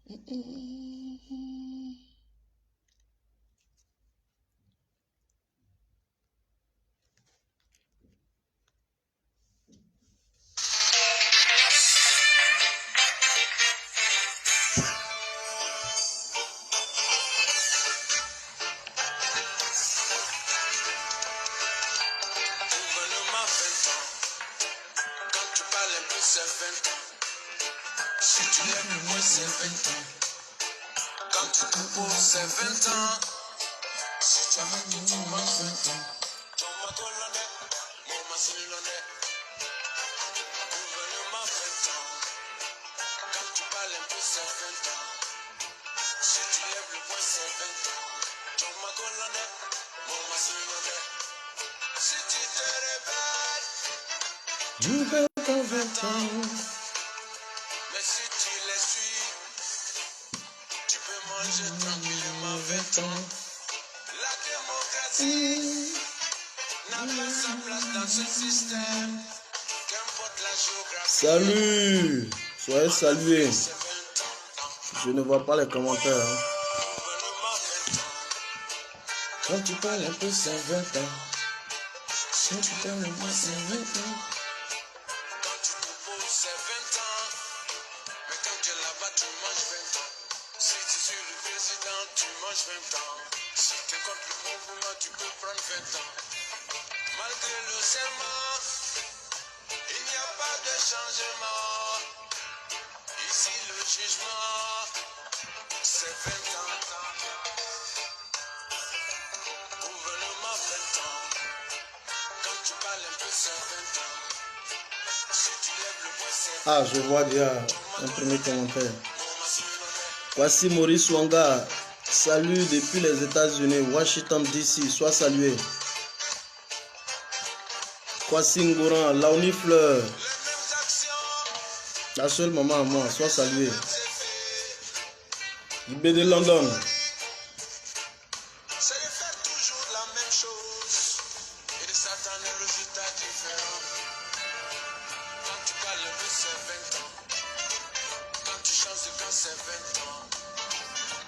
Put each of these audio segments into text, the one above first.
Si tu lèves le poing, c'est 20 ans. Quand tu te poses, c'est 20 ans. Si tu as tout, tu manges 20 ans. Ton macolonnet, mon massilonnet. Gouvernement 20 ans. Quand tu parles un peu, c'est 20 ans. Si tu lèves le poing, c'est 20 ans. Ton macolonnet, mon massilonnet. Si tu te réveilles, tu peux ton 20 ans. Mais si tu les suis, tu peux manger tranquillement 20 ans. La démocratie n'a pas sa place dans ce système. Qu'importe la géographie. Salut, soyez salués. Je ne vois pas les commentaires. Hein. Quand tu parles un peu, c'est 20 ans. Quand tu parles un peu, c'est 20 ans. Quand tu te poses, c'est 20 ans. Mais quand tu es là-bas, tu manges 20 ans. Si tu suis le président, tu manges 20 ans. Si tu es contre le mouvement, tu peux prendre 20 ans. Malgré le serment, il n'y a pas de changement. Ici, le jugement, c'est 20 ans. Gouvernement 20 ans. Quand tu parles un peu, c'est 20 ans. Si tu lèves le poing, c'est 20 ans. Ah, je vois déjà un premier commentaire. Voici Maurice Wanga. Salut depuis les États-Unis, Washington DC. Sois salué. Kwasi Ngoran, Laoni Fleur. La seule maman à moi, sois salué. Ibé de London. C'est de faire toujours la même chose et de s'attendre à un résultat différent. Quand tu parles un peu, c'est 20 ans. Quand tu changes de camp, c'est 20 ans.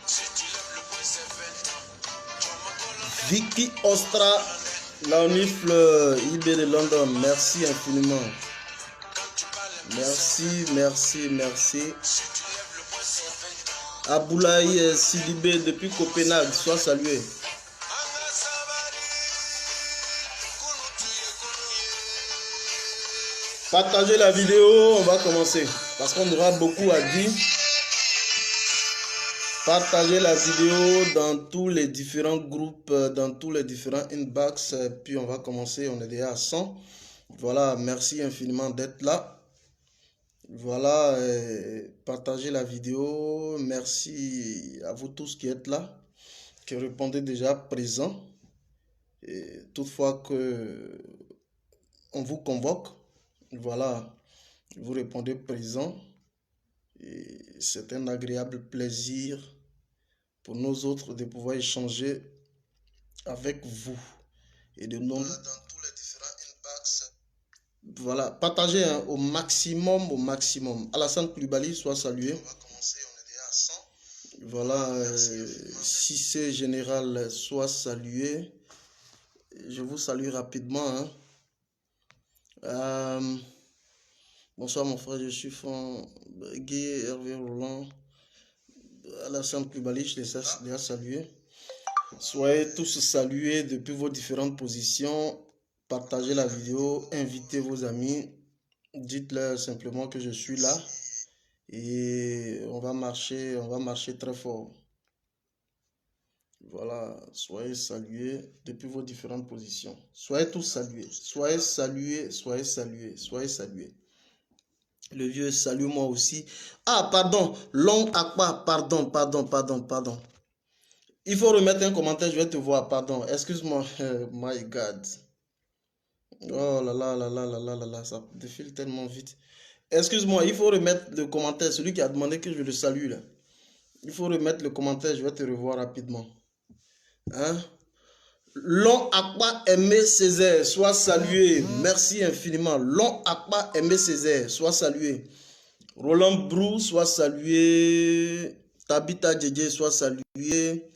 Si tu lèves le poing, c'est 20 ans. Tu as ma colonne. Vicky Ostra, Laoni Fleur, Ibé de London. Merci infiniment. Quand tu parles un peu, Merci, merci, merci. si tu lèves le poing, c'est 20 ans. Aboulaye Sidibé depuis Copenhague, sois salué. Anga sabari, kunutuye kunuye. Partagez la vidéo, on va commencer. Parce qu'on aura beaucoup à dire. Partagez la vidéo dans tous les différents groupes, dans tous les différents inbox. Puis on va commencer, on est déjà à 100. Voilà, merci infiniment d'être là. Voilà, partagez la vidéo. Merci à vous tous qui êtes là, qui répondez déjà présent. Et toutefois que on vous convoque, voilà, vous répondez présent. Et c'est un agréable plaisir pour nous autres de pouvoir échanger avec vous et de nous. Dans tous les différents inbox. Voilà, partagez hein, au maximum, au maximum. Alassane Koulibaly, soit salué. On va commencer, on est déjà à 100. Voilà, si c'est général, soit salué. Je vous salue rapidement. Hein. Bonsoir mon frère, je suis Guy, Hervé Roland, Alassane Koulibaly, je les ai déjà salués. Soyez tous salués depuis vos différentes positions. Partagez la vidéo, invitez vos amis, dites-leur simplement que je suis là et on va marcher très fort. Voilà, soyez salués depuis vos différentes positions. Soyez tous salués, soyez salués, soyez salués, soyez salués. Le vieux, salue-moi aussi. Ah, pardon, Long Aqua, pardon. Il faut remettre un commentaire, je vais te voir, pardon. Excuse-moi, my God. Oh là, ça défile tellement vite. Excuse-moi, il faut remettre le commentaire, celui qui a demandé que je le salue là. Il faut remettre le commentaire, je vais te revoir rapidement. Hein? Long Aqua Aimé Césaire, sois salué. Merci infiniment. Long Aqua Aimé Césaire, sois salué. Roland Brou, sois salué. Tabita Djedje, soit salué.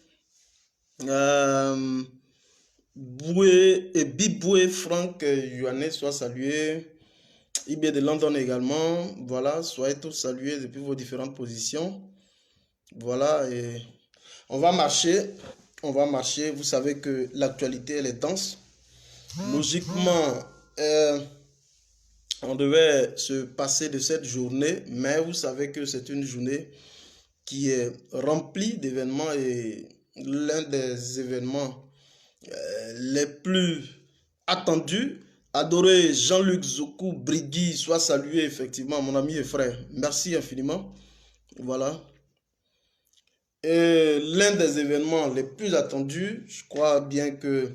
Biboué Franck Yohanné, soit salué. IB de London également. Voilà, soyez tous salués depuis vos différentes positions. Voilà, et on va marcher. On va marcher. Vous savez que l'actualité, elle est dense. Logiquement, on devait se passer de cette journée, mais vous savez que c'est une journée qui est remplie d'événements et l'un des événements les plus attendus. Adoré Jean-Luc Zoukou Brigui, soit salué effectivement, mon ami et frère. Merci infiniment. Voilà. Et l'un des événements les plus attendus, je crois bien que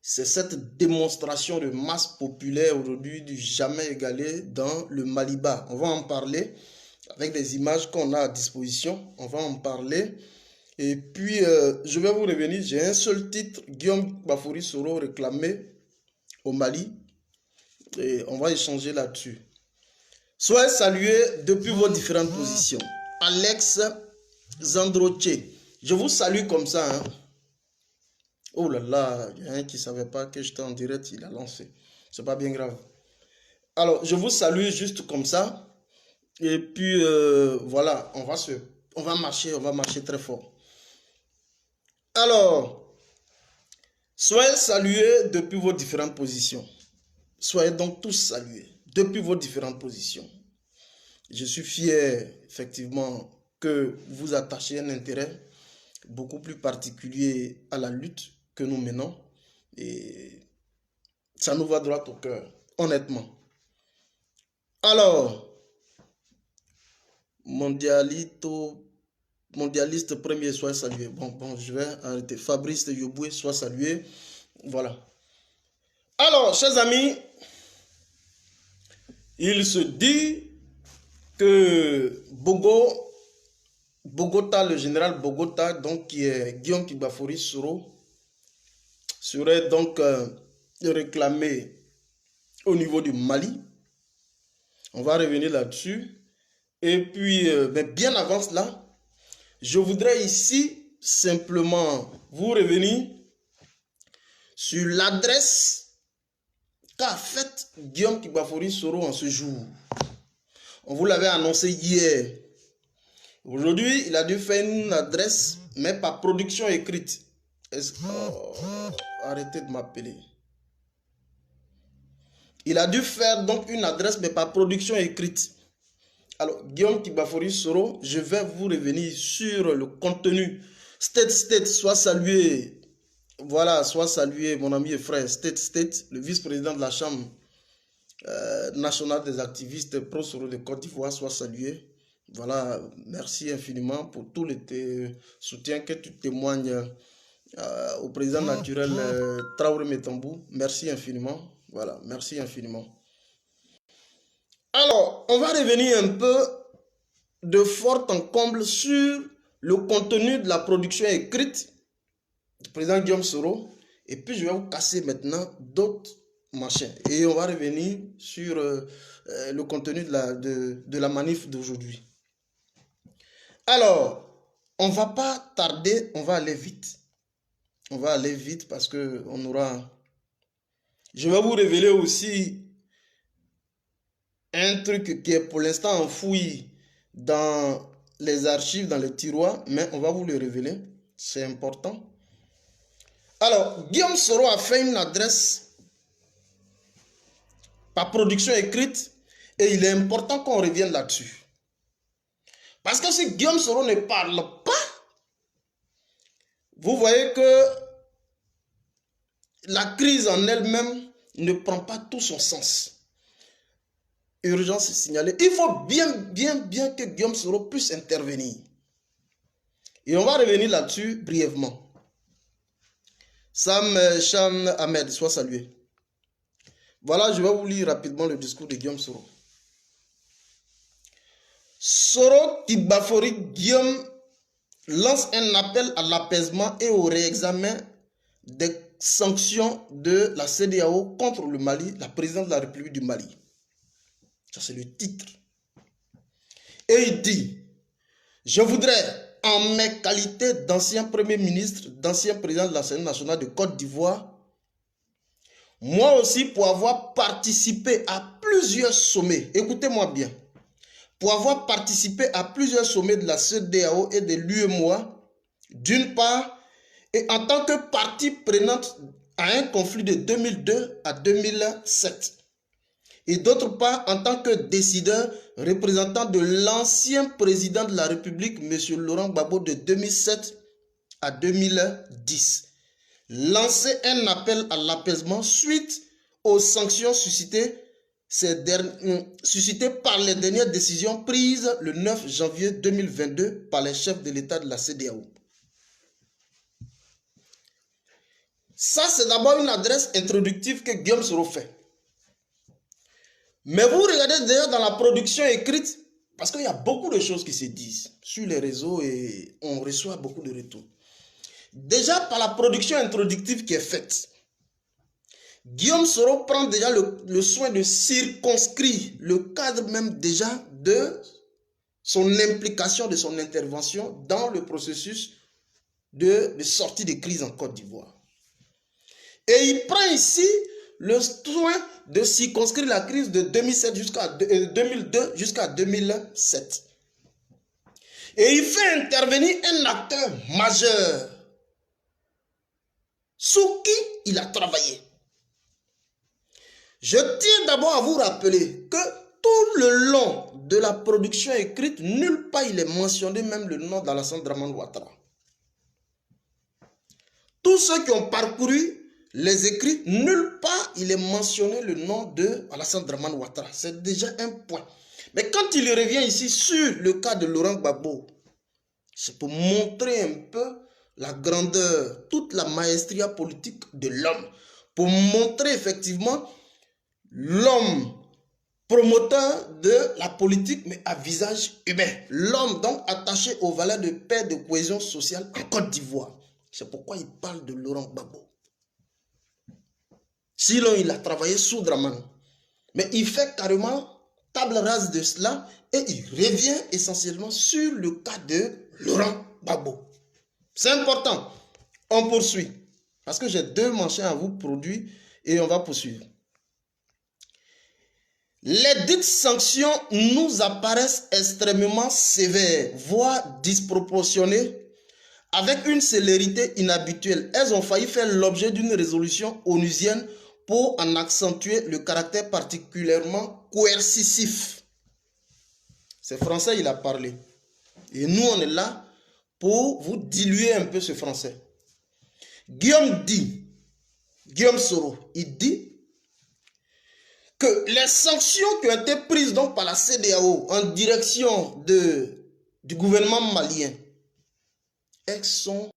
c'est cette démonstration de masse populaire aujourd'hui du jamais égalé dans le Maliba. On va en parler avec des images qu'on a à disposition. On va en parler. Et puis, je vais vous revenir. J'ai un seul titre, Guillaume Bafouri Soro réclamé au Mali. Et on va échanger là-dessus. Soyez salués depuis vos différentes positions. Alex Zandroche, je vous salue comme ça. Hein. Oh là là, il y a un qui ne savait pas que j'étais en direct, il a lancé. C'est pas bien grave. Alors, je vous salue juste comme ça. Et puis, voilà, on va marcher très fort. Alors, soyez salués depuis vos différentes positions. Soyez donc tous salués depuis vos différentes positions. Je suis fier, effectivement, que vous attachiez un intérêt beaucoup plus particulier à la lutte que nous menons. Et ça nous va droit au cœur, honnêtement. Alors, mondialiste premier, soit salué. Bon, je vais arrêter. Fabrice Yoboué, soit salué. Voilà. Alors, chers amis, il se dit que Bogota, le général Bogota, donc qui est Guillaume Bafouri Soro, serait donc réclamé au niveau du Mali. On va revenir là-dessus. Et puis, mais bien avant cela, je voudrais ici simplement vous revenir sur l'adresse qu'a faite Guillaume Bafouri Soro en ce jour. On vous l'avait annoncé hier. Aujourd'hui, il a dû faire une adresse, mais par production écrite. Arrêtez de m'appeler. Il a dû faire donc une adresse, mais par production écrite. Alors, Guillaume Bafouri Soro, je vais vous revenir sur le contenu. State, soit salué. Voilà, soit salué, mon ami et frère. State, le vice-président de la Chambre nationale des activistes pro-Soro de Côte d'Ivoire, soit salué. Voilà, merci infiniment pour tout le soutien que tu témoignes au président naturel Traoré Metambou. Merci infiniment. Voilà, merci infiniment. Alors, on va revenir un peu de fort en comble sur le contenu de la production écrite du président Guillaume Soro. Et puis, je vais vous casser maintenant d'autres machins. Et on va revenir sur le contenu de la manif d'aujourd'hui. Alors, on ne va pas tarder, on va aller vite. On va aller vite parce que on aura... Je vais vous révéler aussi un truc qui est pour l'instant enfoui dans les archives, dans les tiroirs, mais on va vous le révéler. C'est important. Alors, Guillaume Soro a fait une adresse par production écrite et il est important qu'on revienne là-dessus. Parce que si Guillaume Soro ne parle pas, vous voyez que la crise en elle-même ne prend pas tout son sens. Urgence signalée. Il faut bien que Guillaume Soro puisse intervenir. Et on va revenir là-dessus brièvement. Sam Cham Ahmed, soit salué. Voilà, je vais vous lire rapidement le discours de Guillaume Soro. Soro Bafouri Guillaume lance un appel à l'apaisement et au réexamen des sanctions de la CEDEAO contre le Mali, la présidente de la République du Mali. Ça, c'est le titre. Et il dit, Je voudrais, en mes qualités d'ancien Premier ministre, d'ancien président de l'Assemblée nationale de Côte d'Ivoire, moi aussi pour avoir participé à plusieurs sommets, écoutez-moi bien, pour avoir participé à plusieurs sommets de la CEDEAO et de l'UEMOA, d'une part, et en tant que partie prenante à un conflit de 2002 à 2007. Et d'autre part, en tant que décideur représentant de l'ancien président de la République, M. Laurent Gbagbo, de 2007 à 2010. Lancer un appel à l'apaisement suite aux sanctions suscitées par les dernières décisions prises le 9 janvier 2022 par les chefs de l'État de la CEDEAO. Ça, c'est d'abord une adresse introductive que Guillaume Soro fait. Mais vous regardez d'ailleurs dans la production écrite, parce qu'il y a beaucoup de choses qui se disent sur les réseaux et on reçoit beaucoup de retours. Déjà par la production introductive qui est faite, Guillaume Soro prend déjà le soin de circonscrire le cadre même déjà de son implication, de son intervention dans le processus de sortie de crise en Côte d'Ivoire. Et il prend ici le soin de circonscrire la crise de 2002 jusqu'à 2007. Et il fait intervenir un acteur majeur sous qui il a travaillé. Je tiens d'abord à vous rappeler que tout le long de la production écrite, nulle part il est mentionné même le nom d'Alassane Dramane Ouattara. Tous ceux qui ont parcouru les écrits, nulle part il est mentionné le nom de Alassane Dramane Ouattara. C'est déjà un point. Mais quand il revient ici sur le cas de Laurent Gbagbo, c'est pour montrer un peu la grandeur, toute la maestria politique de l'homme, pour montrer effectivement l'homme promoteur de la politique, mais à visage humain. L'homme donc attaché aux valeurs de paix, de cohésion sociale en Côte d'Ivoire. C'est pourquoi il parle de Laurent Gbagbo. Sinon, il a travaillé sous Dramane. Mais il fait carrément table rase de cela et il revient essentiellement sur le cas de Laurent Gbagbo. C'est important. On poursuit. Parce que j'ai deux manchets à vous produire et on va poursuivre. Les dites sanctions nous apparaissent extrêmement sévères, voire disproportionnées, avec une célérité inhabituelle. Elles ont failli faire l'objet d'une résolution onusienne pour en accentuer le caractère particulièrement coercitif. C'est français, il a parlé. Et nous, on est là pour vous diluer un peu ce français. Guillaume Soro, il dit que les sanctions qui ont été prises donc par la CEDEAO en direction du gouvernement malien, elles sont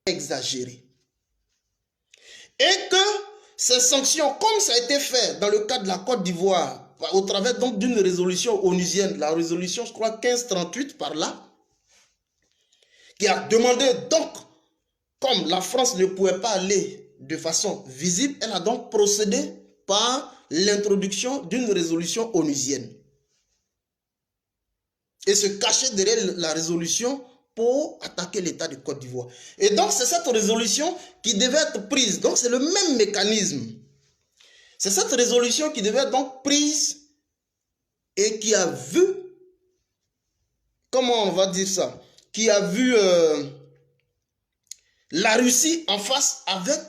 exagérées. Et que ces sanctions, comme ça a été fait dans le cas de la Côte d'Ivoire, au travers donc d'une résolution onusienne, la résolution, je crois, 1538 par là, qui a demandé donc, comme la France ne pouvait pas aller de façon visible, elle a donc procédé par l'introduction d'une résolution onusienne. Et se cacher derrière la résolution pour attaquer l'État de Côte d'Ivoire. Et donc, c'est cette résolution qui devait être prise. Donc, c'est le même mécanisme. C'est cette résolution qui devait être donc prise et qui a vu, comment on va dire ça, qui a vu la Russie en face avec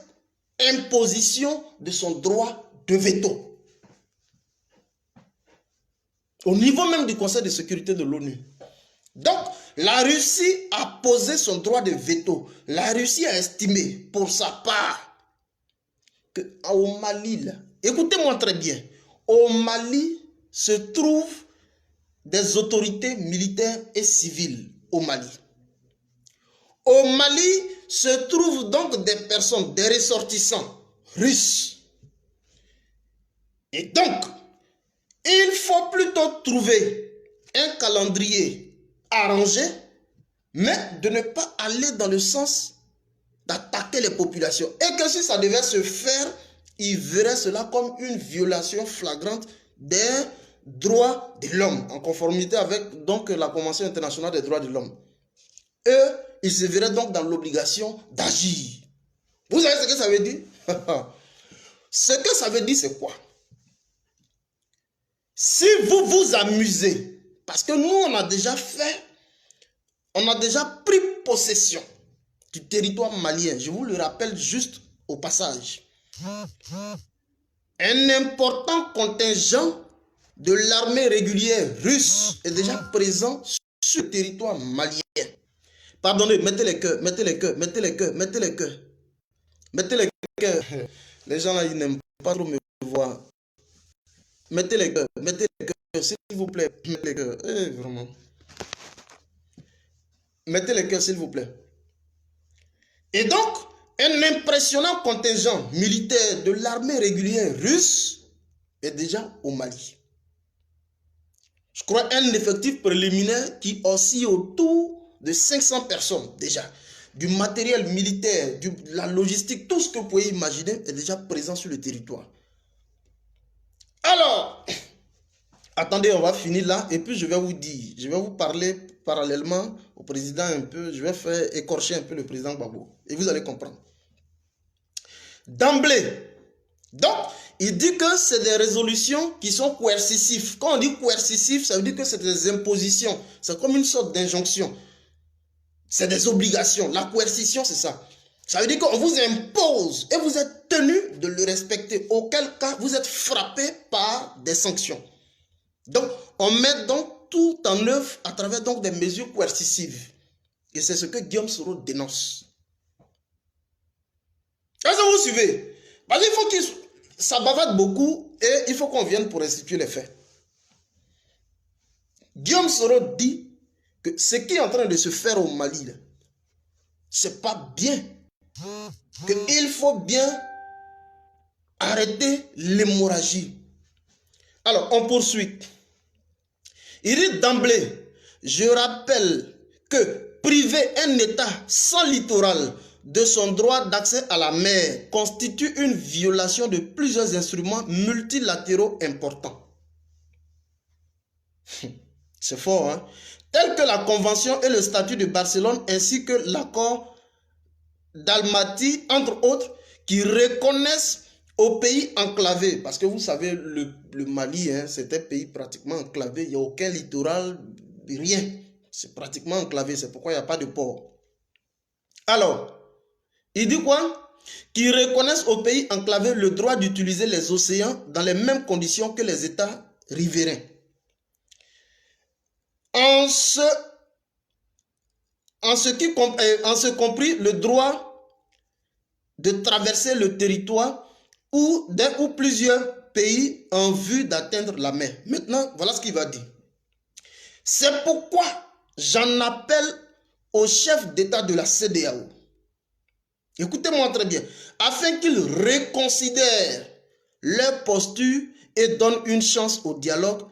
imposition de son droit de veto. Au niveau même du Conseil de sécurité de l'ONU. Donc, la Russie a posé son droit de veto. La Russie a estimé, pour sa part, qu'au Mali, là, écoutez-moi très bien, au Mali se trouvent des autorités militaires et civiles au Mali. Au Mali se trouvent donc des personnes, des ressortissants russes. Et donc, il faut plutôt trouver un calendrier arrangé, mais de ne pas aller dans le sens d'attaquer les populations. Et que si ça devait se faire, il verrait cela comme une violation flagrante des droits de l'homme, en conformité avec donc la Convention internationale des droits de l'homme. eux, ils se verraient donc dans l'obligation d'agir. Vous savez ce que ça veut dire? Ce que ça veut dire, c'est quoi? Si vous vous amusez, parce que nous, on a déjà pris possession du territoire malien. Je vous le rappelle juste au passage. Un important contingent de l'armée régulière russe est déjà présent sur le territoire malien. Pardonnez, mettez les cœurs, mettez les cœurs, mettez les cœurs, mettez les cœurs. Mettez les cœurs. Les gens là, ils n'aiment pas trop me voir. Mettez les cœurs, s'il vous plaît. Mettez les cœurs. Vraiment. Mettez les cœurs, s'il vous plaît. Et donc, un impressionnant contingent militaire de l'armée régulière russe est déjà au Mali. Je crois un effectif préliminaire qui oscille autour de 500 personnes déjà. Du matériel militaire, de la logistique, tout ce que vous pouvez imaginer est déjà présent sur le territoire. Alors, attendez, on va finir là et puis je vais vous dire, je vais vous parler parallèlement au président un peu, je vais faire écorcher un peu le président Gbagbo et vous allez comprendre. D'emblée, donc, il dit que c'est des résolutions qui sont coercitives. Quand on dit coercitif, ça veut dire que c'est des impositions, c'est comme une sorte d'injonction. C'est des obligations. La coercition, c'est ça. Ça veut dire qu'on vous impose et vous êtes tenu de le respecter. Auquel cas, vous êtes frappé par des sanctions. Donc, on met donc tout en œuvre à travers donc des mesures coercitives. Et c'est ce que Guillaume Soro dénonce. Est-ce que vous suivez? Parce qu'il faut que ça bavade beaucoup et il faut qu'on vienne pour restituer les faits. Guillaume Soro dit que ce qui est en train de se faire au Mali, c'est pas bien. Qu'il faut bien arrêter l'hémorragie. Alors, on poursuit. Il dit d'emblée, je rappelle que priver un État sans littoral de son droit d'accès à la mer constitue une violation de plusieurs instruments multilatéraux importants. C'est fort, hein? Tels que la Convention et le statut de Barcelone ainsi que l'accord d'Almaty, entre autres, qui reconnaissent aux pays enclavés, parce que vous savez, le Mali, hein, c'est un pays pratiquement enclavé, il n'y a aucun littoral, rien. C'est pratiquement enclavé, c'est pourquoi il n'y a pas de port. Alors, il dit quoi? Qui reconnaissent aux pays enclavés le droit d'utiliser les océans dans les mêmes conditions que les États riverains. En ce compris le droit de traverser le territoire ou d'un ou plusieurs pays en vue d'atteindre la mer. Maintenant, voilà ce qu'il va dire. C'est pourquoi j'en appelle au chef d'État de la CEDEAO. Écoutez-moi très bien. Afin qu'ils reconsidèrent leur posture et donnent une chance au dialogue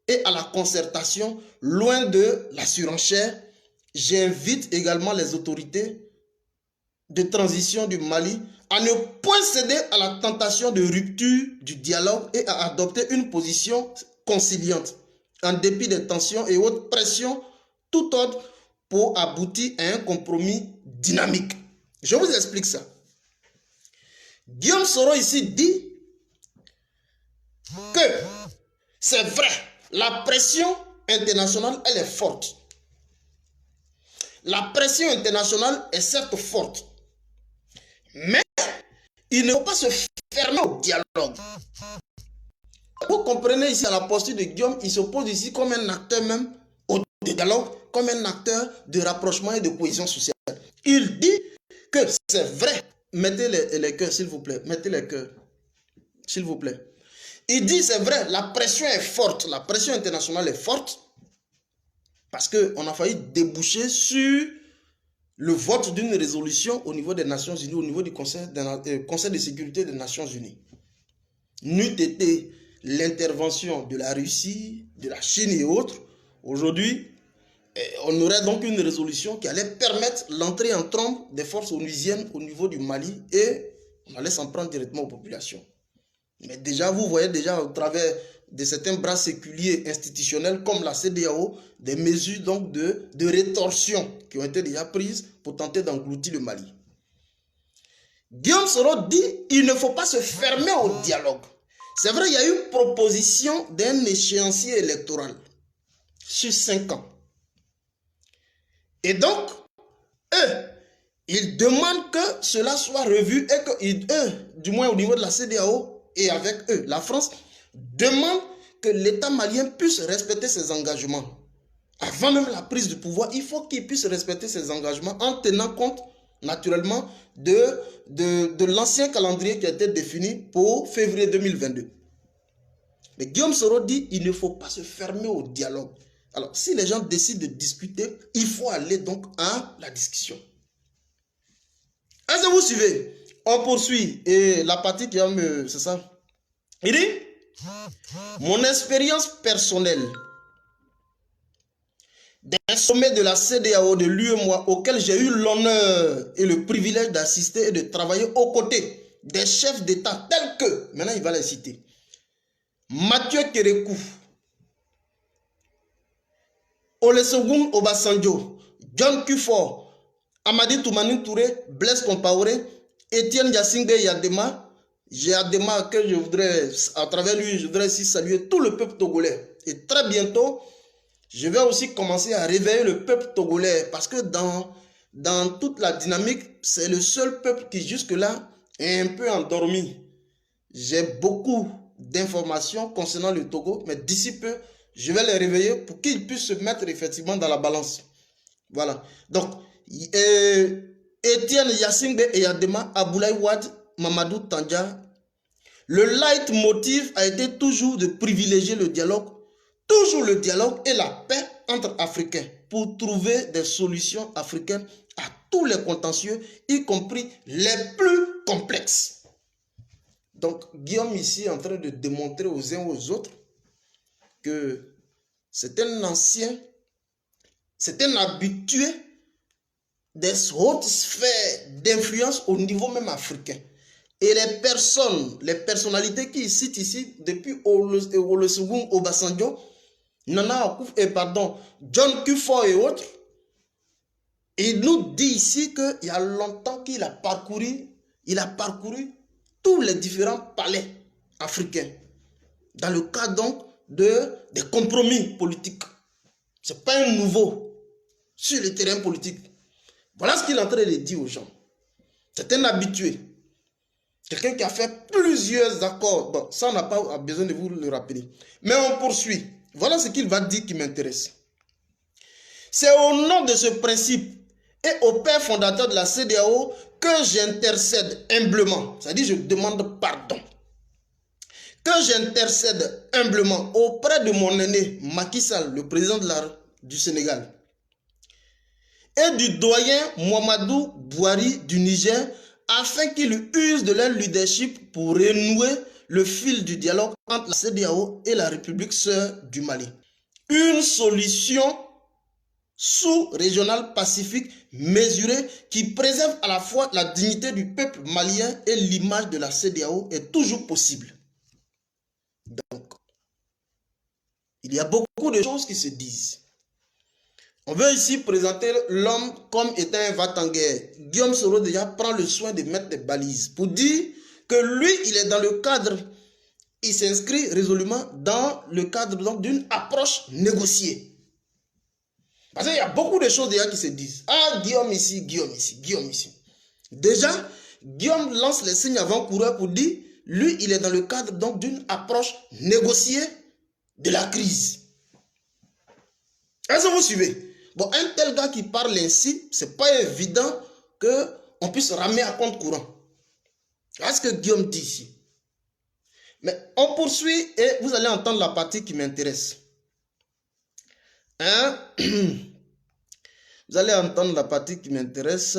et à la concertation, loin de la surenchère. J'invite également les autorités de transition du Mali à ne point céder à la tentation de rupture du dialogue et à adopter une position conciliante, en dépit des tensions et autres pressions, tout autre pour aboutir à un compromis dynamique. Je vous explique ça. Guillaume Soro ici dit que c'est vrai, la pression internationale, elle est forte. La pression internationale est certes forte, mais il ne faut pas se fermer au dialogue. Vous comprenez ici à la posture de Guillaume, il se pose ici comme un acteur même au dialogue, comme un acteur de rapprochement et de cohésion sociale. Il dit que c'est vrai. Mettez les cœurs, s'il vous plaît. Mettez les cœurs, s'il vous plaît. Il dit c'est vrai, la pression est forte. La pression internationale est forte parce qu'on a failli déboucher sur le vote d'une résolution au niveau des Nations Unies, au niveau du Conseil de sécurité des Nations Unies. N'eût été l'intervention de la Russie, de la Chine et autres, aujourd'hui, on aurait donc une résolution qui allait permettre l'entrée en trombe des forces onusiennes au niveau du Mali et on allait s'en prendre directement aux populations. Mais déjà, vous voyez déjà au travers de certains bras séculiers institutionnels comme la CEDEAO, des mesures donc de rétorsion qui ont été déjà prises pour tenter d'engloutir le Mali. Guillaume Soro dit qu'il ne faut pas se fermer au dialogue. C'est vrai, il y a eu proposition d'un échéancier électoral sur 5 ans. Et donc, eux, ils demandent que cela soit revu et que eux, du moins au niveau de la CEDEAO et avec eux, la France, demandent que l'État malien puisse respecter ses engagements. Avant même la prise du pouvoir, il faut qu'il puisse respecter ses engagements en tenant compte naturellement de l'ancien calendrier qui a été défini pour février 2022. Mais Guillaume Soro dit qu'il ne faut pas se fermer au dialogue. Alors, si les gens décident de discuter, il faut aller donc à la discussion. Est-ce que vous suivez? On poursuit. Et la partie qui va me... C'est ça? Il dit, mon expérience personnelle d'un sommet de la CEDEAO de l'UEMOA auquel j'ai eu l'honneur et le privilège d'assister et de travailler aux côtés des chefs d'État tels que, maintenant il va les citer, Mathieu Kérékou, Olusegun Obasanjo, John Kufuor, Amadi Toumani Touré, Blaise Compaoré, Etienne Yassingue Yadema, Yadema que je voudrais, à travers lui, je voudrais aussi saluer tout le peuple togolais. Et très bientôt, je vais aussi commencer à réveiller le peuple togolais parce que dans toute la dynamique, c'est le seul peuple qui jusque-là est un peu endormi. J'ai beaucoup d'informations concernant le Togo, mais d'ici peu, je vais les réveiller pour qu'ils puissent se mettre effectivement dans la balance. Voilà. Donc, Etienne Yassingue Eyadema, Aboulaye Wade, Mamadou Tandja, le leitmotiv a été toujours de privilégier le dialogue, toujours le dialogue et la paix entre Africains pour trouver des solutions africaines à tous les contentieux, y compris les plus complexes. Donc, Guillaume ici est en train de démontrer aux uns aux autres que c'est un ancien, c'est un habitué des hautes sphères d'influence au niveau même africain. Et les personnes, les personnalités qui citent ici, depuis Olusegun Obasanjo, Nana Akuf, John Kufuor et autres, il nous dit ici qu'il y a longtemps qu'il a parcouru, tous les différents palais africains, dans le cadre donc des compromis politiques. Ce n'est pas un nouveau sur le terrain politique. Voilà ce qu'il est en train de dire aux gens. C'est un habitué. Quelqu'un qui a fait plusieurs accords. Bon, ça, on n'a pas besoin de vous le rappeler. Mais on poursuit. Voilà ce qu'il va dire qui m'intéresse. C'est au nom de ce principe et au père fondateur de la CEDEAO que j'intercède humblement. C'est-à-dire, je demande pardon. Que j'intercède humblement auprès de mon aîné Macky Sall, le président du Sénégal, et du doyen Mouamadou Bouhari du Niger, afin qu'ils usent de leur leadership pour renouer le fil du dialogue entre la CEDEAO et la République sœur du Mali. Une solution sous-régionale pacifique mesurée qui préserve à la fois la dignité du peuple malien et l'image de la CEDEAO est toujours possible. Donc, il y a beaucoup de choses qui se disent. On veut ici présenter l'homme comme étant un va-t-en-guerre. Guillaume Soro déjà prend le soin de mettre des balises pour dire que lui, il est dans le cadre, il s'inscrit résolument dans le cadre d'une approche négociée. Parce qu'il y a beaucoup de choses déjà qui se disent. Ah, Guillaume ici, Guillaume ici, Guillaume ici. Déjà, Guillaume lance les signes avant-coureurs pour dire, lui, il est dans le cadre donc d'une approche négociée de la crise. Est-ce que vous suivez? Bon, un tel gars qui parle ainsi, c'est pas évident qu'on puisse ramener à compte courant. Voilà ce que Guillaume dit ici. Mais on poursuit et vous allez entendre la partie qui m'intéresse. Hein? Vous allez entendre la partie qui m'intéresse.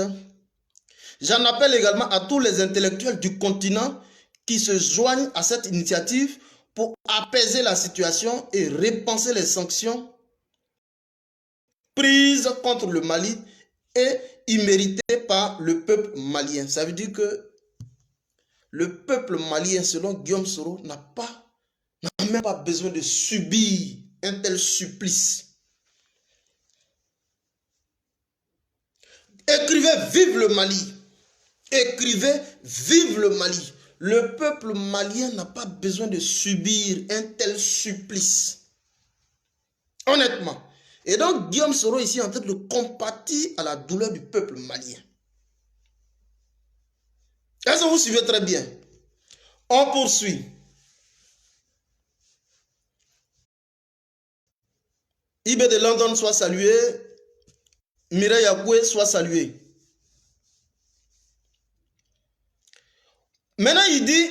J'en appelle également à tous les intellectuels du continent qui se joignent à cette initiative pour apaiser la situation et repenser les sanctions prises contre le Mali et imméritées par le peuple malien. Ça veut dire que le peuple malien, selon Guillaume Soro, n'a pas n'a même pas besoin de subir un tel supplice. Écrivez vive le Mali. Écrivez vive le Mali. Le peuple malien n'a pas besoin de subir un tel supplice. Honnêtement. Et donc Guillaume Soro ici est en train de compatir à la douleur du peuple malien. Est-ce que vous suivez très bien? On poursuit. Ibé de London soit salué. Mireille Yagoué soit salué. Maintenant, il dit,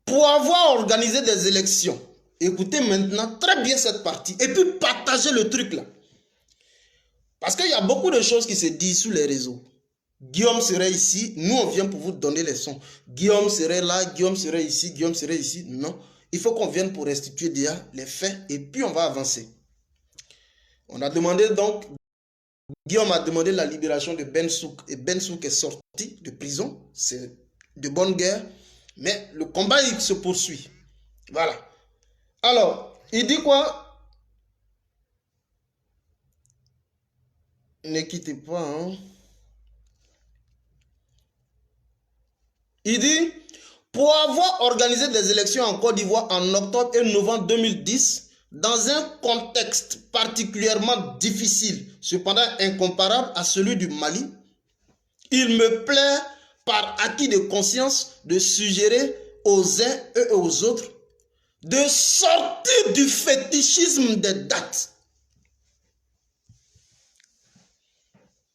pour avoir organisé des élections, écoutez maintenant très bien cette partie, et puis partagez le truc là. Parce qu'il y a beaucoup de choses qui se disent sur les réseaux. Guillaume serait ici, nous on vient pour vous donner les sons. Guillaume serait là, Guillaume serait ici, Guillaume serait ici. Non, il faut qu'on vienne pour restituer déjà les faits, et puis on va avancer. On a demandé donc, Guillaume a demandé la libération de Ben Souk, et Ben Souk est sorti de prison, c'est de bonne guerre, mais le combat il se poursuit. Voilà. Alors, il dit quoi? Ne quittez pas. Hein. Il dit, pour avoir organisé des élections en Côte d'Ivoire en octobre et novembre 2010, dans un contexte particulièrement difficile, cependant incomparable à celui du Mali, il me plaît par acquis de conscience de suggérer aux uns et aux autres de sortir du fétichisme des dates.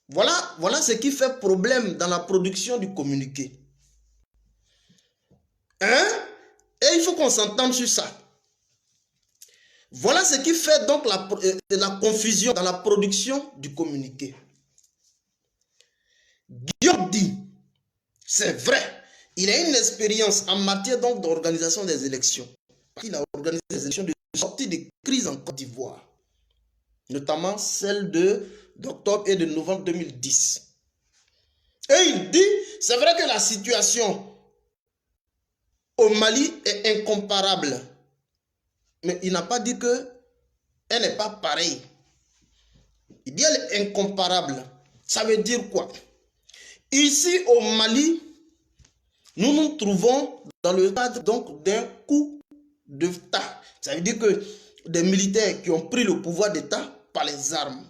Voilà ce qui fait problème dans la production du communiqué. Hein? Et il faut qu'on s'entende sur ça. Voilà ce qui fait donc la confusion dans la production du communiqué. Guillaume dit, c'est vrai, il a une expérience en matière donc d'organisation des élections. Il a organisé des élections de sortie de crise en Côte d'Ivoire, notamment celle d'octobre et de novembre 2010. Et il dit, c'est vrai que la situation au Mali est incomparable. Mais il n'a pas dit qu'elle n'est pas pareille. Il dit qu'elle est incomparable. Ça veut dire quoi? Ici au Mali, nous nous trouvons dans le cadre donc d'un coup d'État. Ça veut dire que des militaires qui ont pris le pouvoir d'État par les armes.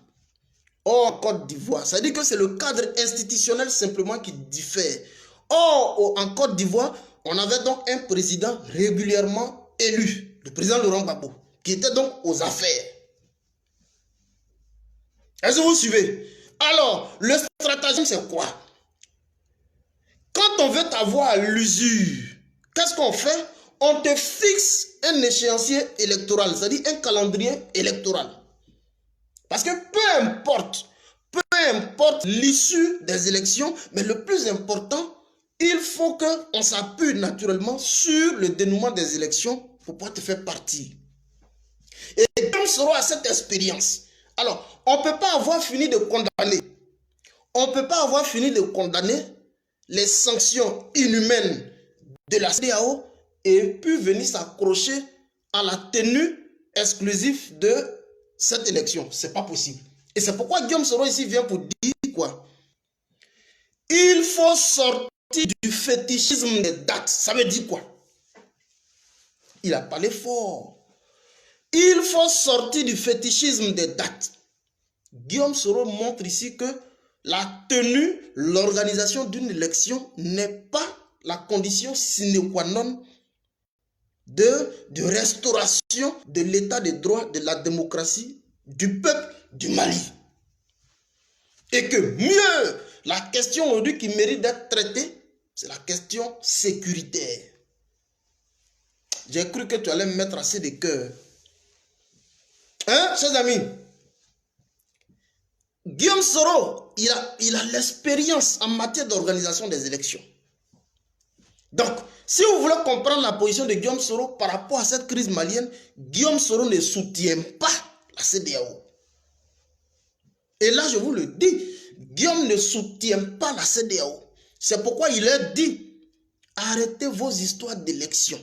Or, en Côte d'Ivoire, ça veut dire que c'est le cadre institutionnel simplement qui diffère. Or, en Côte d'Ivoire, on avait donc un président régulièrement élu. Le président Laurent Gbagbo, qui était donc aux affaires. Est-ce que vous suivez? Alors, le stratagème, c'est quoi? Quand on veut t'avoir à l'usure, qu'est-ce qu'on fait? On te fixe un échéancier électoral, c'est-à-dire un calendrier électoral. Parce que peu importe l'issue des élections, mais le plus important, il faut qu'on s'appuie naturellement sur le dénouement des élections pour pouvoir te faire partir. Et Guillaume Soro a cette expérience. Alors, on ne peut pas avoir fini de condamner. On ne peut pas avoir fini de condamner les sanctions inhumaines de la CEDEAO et puis venir s'accrocher à la tenue exclusive de cette élection. Ce n'est pas possible. Et c'est pourquoi Guillaume Soro ici vient pour dire quoi? Il faut sortir du fétichisme des dates. Ça veut dire quoi? Il a parlé fort. Il faut sortir du fétichisme des dates. Guillaume Soro montre ici que la tenue, l'organisation d'une élection n'est pas la condition sine qua non de restauration de l'état de droit, de la démocratie, du peuple du Mali. Et que mieux, la question aujourd'hui qui mérite d'être traitée, c'est la question sécuritaire. J'ai cru que tu allais me mettre assez de cœur. Hein, chers amis? Guillaume Soro, il a l'expérience en matière d'organisation des élections. Donc, si vous voulez comprendre la position de Guillaume Soro par rapport à cette crise malienne, Guillaume Soro ne soutient pas la CEDEAO. Et là, je vous le dis, Guillaume ne soutient pas la CEDEAO. C'est pourquoi il a dit, arrêtez vos histoires d'élections.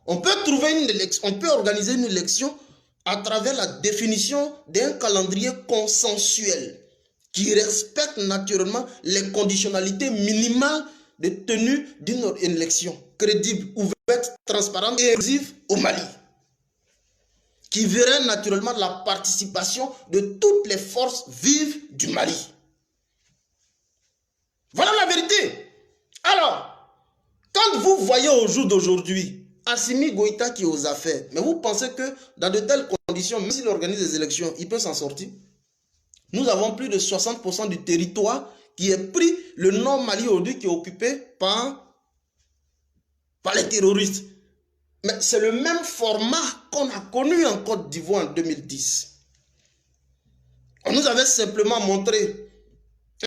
On peut trouver une élection, on peut organiser une élection à travers la définition d'un calendrier consensuel qui respecte naturellement les conditionnalités minimales de tenue d'une élection crédible, ouverte, transparente et inclusive au Mali, qui verrait naturellement la participation de toutes les forces vives du Mali. Voilà la vérité. Alors, quand vous voyez au jour d'aujourd'hui Assimi Goïta qui est aux affaires, mais vous pensez que dans de telles conditions, même s'il organise des élections, il peut s'en sortir? Nous avons plus de 60% du territoire qui est pris, le nord Mali aujourd'hui qui est occupé par les terroristes. Mais c'est le même format qu'on a connu en Côte d'Ivoire en 2010. On nous avait simplement montré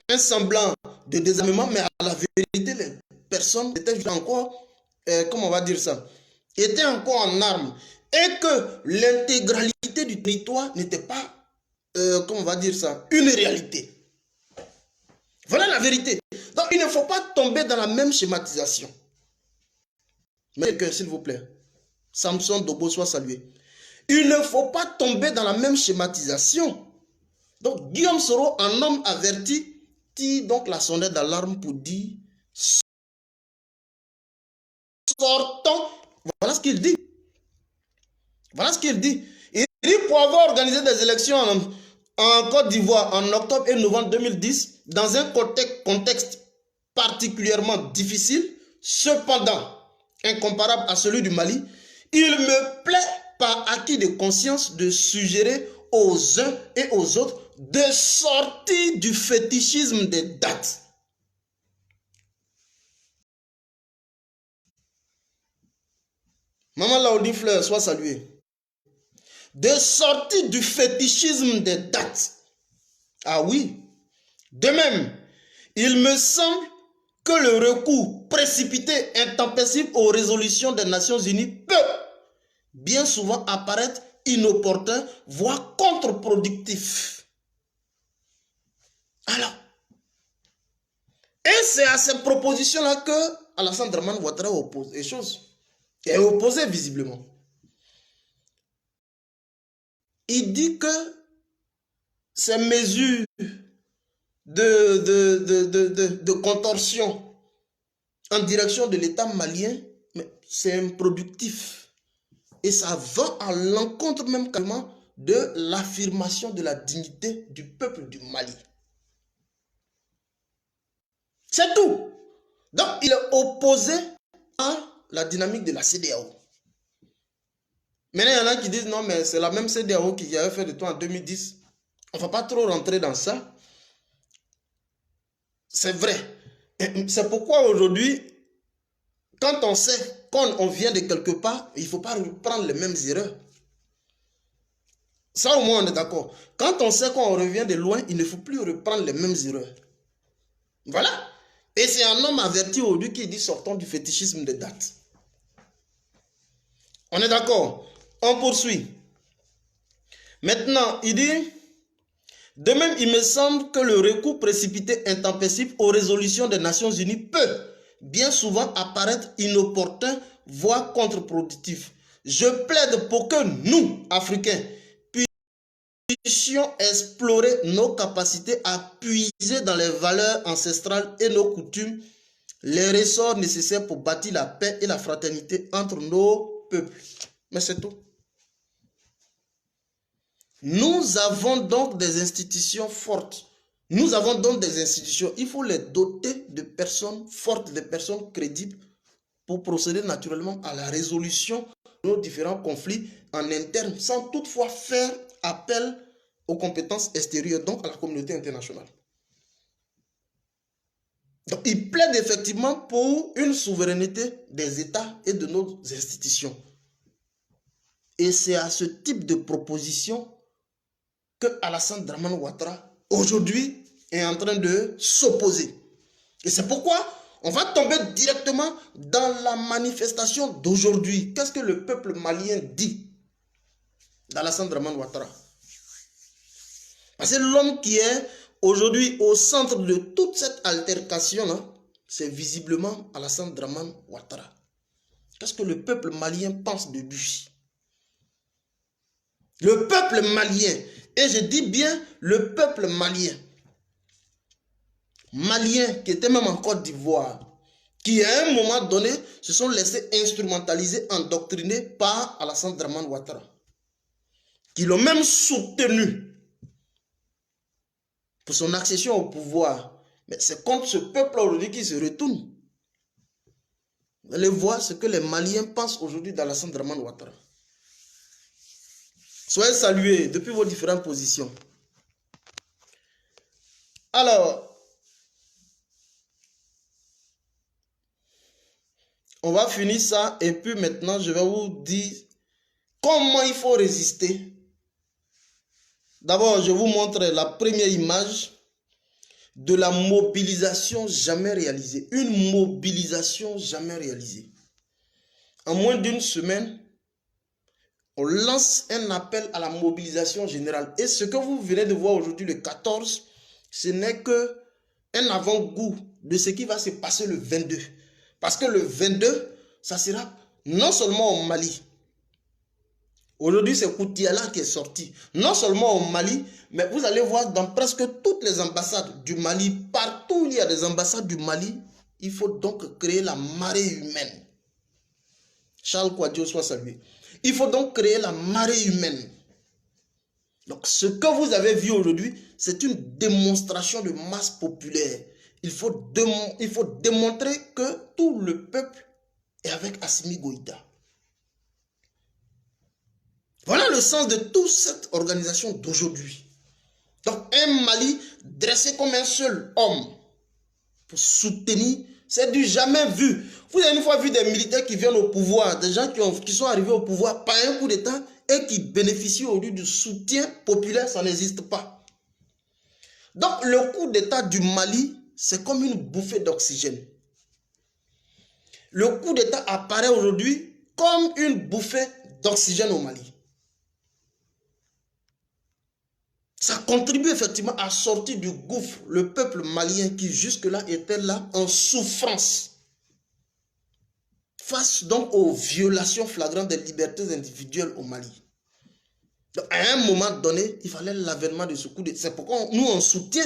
un semblant de désarmement, mais à la vérité, les personnes étaient encore, comment on va dire ça, étaient encore en armes. Et que l'intégralité du territoire n'était pas, comment on va dire ça, une réalité. Voilà la vérité. Donc il ne faut pas tomber dans la même schématisation. Mais que s'il vous plaît, Samson Dobo soit salué. Il ne faut pas tomber dans la même schématisation. Donc Guillaume Soro, un homme averti, tire donc la sonnette d'alarme pour dire sortons. Voilà ce qu'il dit. Voilà ce qu'il dit. Il dit pour avoir organisé des élections en Côte d'Ivoire en octobre et novembre 2010, dans un contexte particulièrement difficile, cependant incomparable à celui du Mali, il me plaît par acquis de conscience de suggérer aux uns et aux autres de sortir du fétichisme des dates. Maman Laoudi Fleur, sois saluée. De sortir du fétichisme des dates. Ah oui. De même, il me semble que le recours précipité, intempestif aux résolutions des Nations Unies peut bien souvent apparaître inopportun, voire contre-productif. Alors, et c'est à ces propositions-là que Alassane Dramane Ouattara oppose les choses. Il est opposé visiblement. Il dit que ces mesures de contorsion en direction de l'État malien, c'est improductif. Et ça va à l'encontre même carrément de l'affirmation de la dignité du peuple du Mali. C'est tout. Donc, il est opposé à la dynamique de la CEDEAO. Maintenant, il y en a qui disent non, mais c'est la même CEDEAO qui avait fait de toi en 2010. On ne va pas trop rentrer dans ça. C'est vrai. C'est pourquoi aujourd'hui, quand on sait qu'on vient de quelque part, il ne faut pas reprendre les mêmes erreurs. Ça, au moins, on est d'accord. Quand on sait qu'on revient de loin, il ne faut plus reprendre les mêmes erreurs. Voilà. Et c'est un homme averti aujourd'hui qui dit sortons du fétichisme des dates. On est d'accord. On poursuit. Maintenant, il dit, de même, il me semble que le recours précipité intempestif aux résolutions des Nations Unies peut bien souvent apparaître inopportun, voire contre-productif. Je plaide pour que nous, Africains, puissions explorer nos capacités à puiser dans les valeurs ancestrales et nos coutumes, les ressorts nécessaires pour bâtir la paix et la fraternité entre nos peuples. Mais c'est tout. Nous avons donc des institutions fortes. Nous avons donc des institutions. Il faut les doter de personnes fortes, de personnes crédibles pour procéder naturellement à la résolution de nos différents conflits en interne, sans toutefois faire appel aux compétences extérieures, donc à la communauté internationale. Donc, il plaide effectivement pour une souveraineté des États et de nos institutions. Et c'est à ce type de proposition que Alassane Dramane Ouattara, aujourd'hui, est en train de s'opposer. Et c'est pourquoi on va tomber directement dans la manifestation d'aujourd'hui. Qu'est-ce que le peuple malien dit d'Alassane Dramane Ouattara? Parce que l'homme qui est aujourd'hui au centre de toute cette altercation-là, c'est visiblement Alassane Dramane Ouattara. Qu'est-ce que le peuple malien pense de lui? Le peuple malien, et je dis bien le peuple malien qui était même en Côte d'Ivoire, qui à un moment donné se sont laissés instrumentaliser, endoctriner par Alassane Dramane Ouattara, qui l'ont même soutenu pour son accession au pouvoir. Mais c'est contre ce peuple aujourd'hui qui se retourne. Vous allez voir ce que les Maliens pensent aujourd'hui d'Alassane Dramane Ouattara. Soyez salués depuis vos différentes positions. Alors, on va finir ça et puis maintenant je vais vous dire comment il faut résister. D'abord, je vous montre la première image de la mobilisation jamais réalisée. Une mobilisation jamais réalisée. En moins d'une semaine, on lance un appel à la mobilisation générale. Et ce que vous venez de voir aujourd'hui, le 14, ce n'est que un avant-goût de ce qui va se passer le 22. Parce que le 22, ça sera non seulement au Mali. Aujourd'hui, c'est Koutiala qui est sorti. Non seulement au Mali, mais vous allez voir dans presque toutes les ambassades du Mali, partout où il y a des ambassades du Mali, il faut donc créer la marée humaine. Charles Kouadio soit salué. Il faut donc créer la marée humaine. Donc, ce que vous avez vu aujourd'hui, c'est une démonstration de masse populaire. Il faut démontrer que tout le peuple est avec Assimi Goïta. Voilà le sens de toute cette organisation d'aujourd'hui. Donc, un Mali dressé comme un seul homme pour soutenir, c'est du jamais vu. Vous avez une fois vu des militaires qui viennent au pouvoir, des gens qui sont arrivés au pouvoir par un coup d'État et qui bénéficient aujourd'hui du soutien populaire, ça n'existe pas. Donc, le coup d'État du Mali, c'est comme une bouffée d'oxygène. Le coup d'État apparaît aujourd'hui comme une bouffée d'oxygène au Mali. Ça contribue effectivement à sortir du gouffre le peuple malien qui jusque-là était là en souffrance. Face donc aux violations flagrantes des libertés individuelles au Mali. Donc, à un moment donné, il fallait l'avènement de ce coup d'État. C'est pourquoi nous on soutient.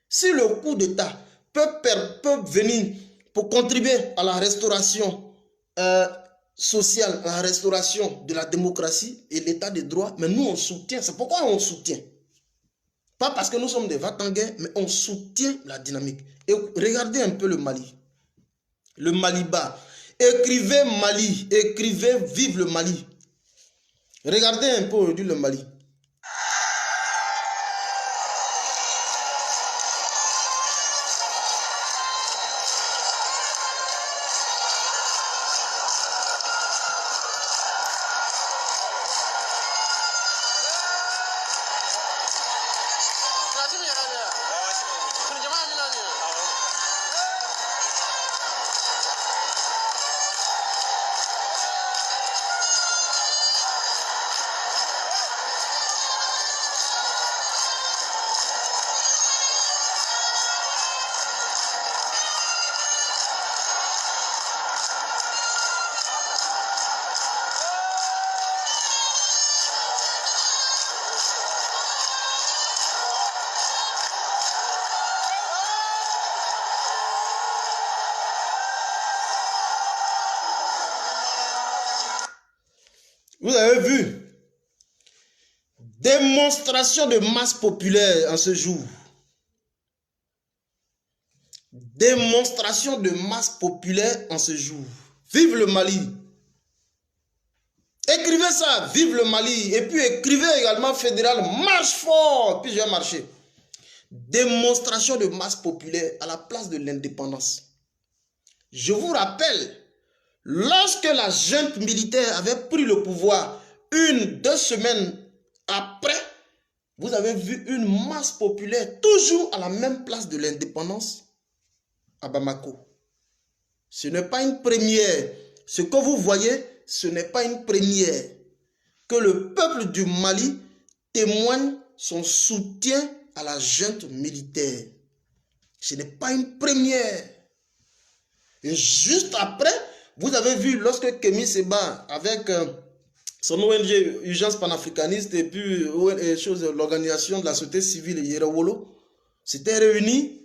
Si le coup d'État peut venir pour contribuer à la restauration sociale, à la restauration de la démocratie et l'état de droit, mais nous on soutient. C'est pourquoi on soutient. Pas parce que nous sommes des va-t-en-guerre, mais on soutient la dynamique. Et regardez un peu le Mali. Le Maliba. Écrivez Mali, écrivez vive le Mali. Regardez un peu aujourd'hui le Mali. Vous avez vu, démonstration de masse populaire en ce jour. Démonstration de masse populaire en ce jour. Vive le Mali. Écrivez ça, vive le Mali. Et puis écrivez également fédéral, marche fort. Puis je vais marcher. Démonstration de masse populaire à la place de l'indépendance. Je vous rappelle, lorsque la junte militaire avait pris le pouvoir, 2 semaines après, vous avez vu une masse populaire toujours à la même place de l'indépendance à Bamako. Ce n'est pas une première. Ce que vous voyez, ce n'est pas une première. Que le peuple du Mali témoigne son soutien à la junte militaire. Ce n'est pas une première. Et juste après, Vous avez vu lorsque Kémy Seba, avec son ONG Urgence panafricaniste et puis l'organisation de la société civile Yerewolo, s'étaient réunis.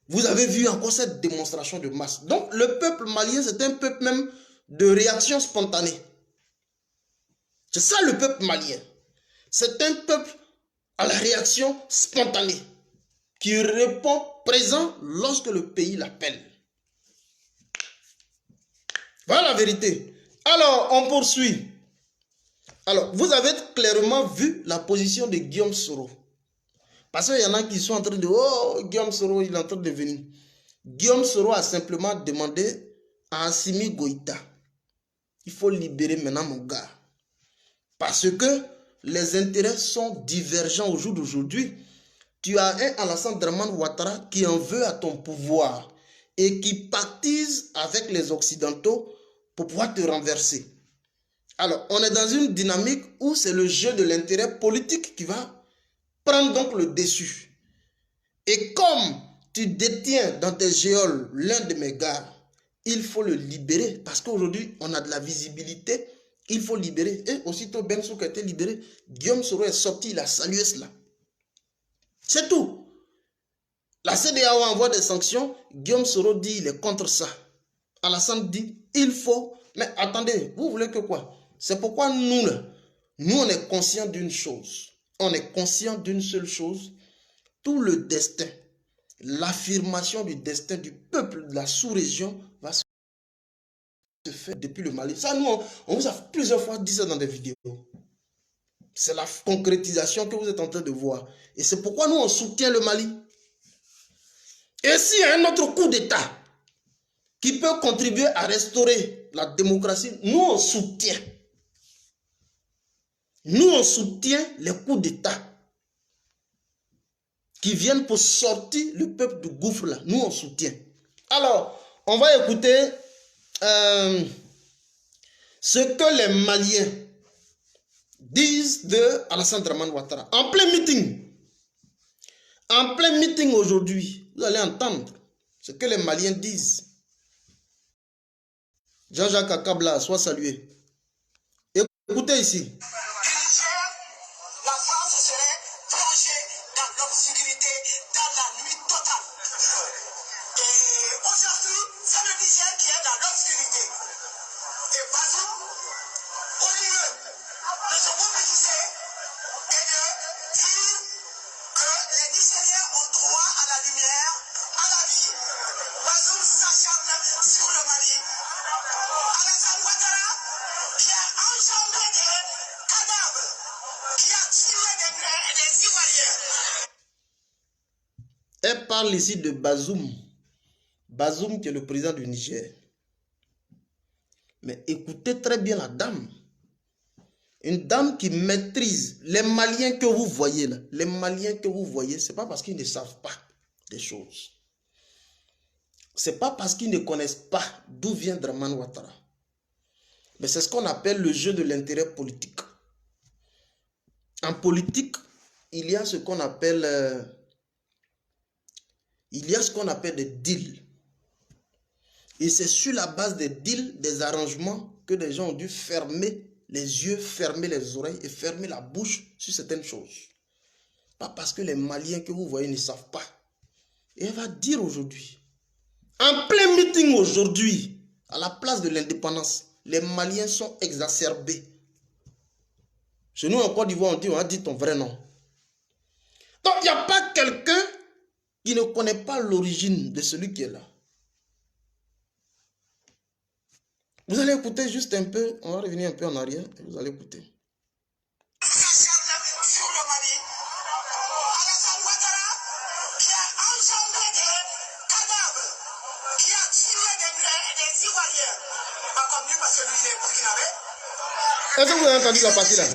Vous avez vu encore cette démonstration de masse. Donc le peuple malien, c'est un peuple même de réaction spontanée. C'est ça le peuple malien. C'est un peuple à la réaction spontanée qui répond présent lorsque le pays l'appelle. Voilà la vérité. Alors, on poursuit. Alors, vous avez clairement vu la position de Guillaume Soro. Parce qu'il y en a qui sont en train de... Oh, Guillaume Soro, il est en train de venir. Guillaume Soro a simplement demandé à Assimi Goïta. Il faut libérer maintenant mon gars. Parce que les intérêts sont divergents au jour d'aujourd'hui. Tu as un Alassane Dramane Ouattara qui en veut à ton pouvoir et qui pactise avec les Occidentaux pour pouvoir te renverser. Alors, on est dans une dynamique où c'est le jeu de l'intérêt politique qui va prendre donc le dessus. Et comme tu détiens dans tes géoles l'un de mes gars, il faut le libérer parce qu'aujourd'hui, on a de la visibilité, il faut libérer. Et aussitôt Bensouk a été libéré, Guillaume Soro est sorti, il a salué cela. C'est tout. La CEDEAO envoie des sanctions, Guillaume Soro dit il est contre ça. Alassane dit il faut. Mais attendez, vous voulez que quoi? C'est pourquoi nous, on est conscients d'une chose. On est conscient d'une seule chose. Tout le destin, l'affirmation du destin du peuple de la sous-région va se faire depuis le Mali. Ça, nous, on vous a plusieurs fois dit ça dans des vidéos. C'est la concrétisation que vous êtes en train de voir. Et c'est pourquoi nous, on soutient le Mali. Et s'il y a un autre coup d'État qui peut contribuer à restaurer la démocratie, nous, on soutient. Nous, on soutient les coups d'État qui viennent pour sortir le peuple du gouffre là. Nous, on soutient. Alors, on va écouter ce que les Maliens disent de Alassane Dramane Ouattara. En plein meeting aujourd'hui, vous allez entendre ce que les Maliens disent. Jean-Jacques Akabla, soit salué. Écoutez ici. La France serait plongée dans l'obscurité, dans la nuit totale. Et aujourd'hui, c'est le Niger qui est dans l'obscurité. Et Bazoum, au lieu de se mobiliser et de dire que les Nigériens ont droit à la lumière, à la vie, Bazoum s'acharne sur le Mali. Alassane Ouattara, qui a engendré des cadavres, qui a tué des Ivoiriens. Elle parle ici de Bazoum. Bazoum qui est le président du Niger. Mais écoutez très bien la dame. Une dame qui maîtrise les Maliens que vous voyez là. Les Maliens que vous voyez, ce n'est pas parce qu'ils ne savent pas des choses. Ce n'est pas parce qu'ils ne connaissent pas d'où vient Dramane Ouattara. Mais c'est ce qu'on appelle le jeu de l'intérêt politique. En politique, il y a ce qu'on appelle... des deals. Et c'est sur la base des deals, des arrangements, que des gens ont dû fermer les yeux, fermer les oreilles et fermer la bouche sur certaines choses. Pas parce que les Maliens que vous voyez ne savent pas. Et elle va dire aujourd'hui, en plein meeting aujourd'hui, à la place de l'indépendance, les Maliens sont exacerbés. Chez nous en Côte d'Ivoire, on a dit ton vrai nom. Donc il n'y a pas quelqu'un qui ne connaît pas l'origine de celui qui est là. Vous allez écouter juste un peu, on va revenir un peu en arrière, et vous allez écouter. Sur le Mali, Alassane Ouattara, qui a engendré des cadavres, qui a tué des Ivoiriens. Pas comme lui parce que lui il est burkinabé. Est-ce que vous avez entendu la partie là?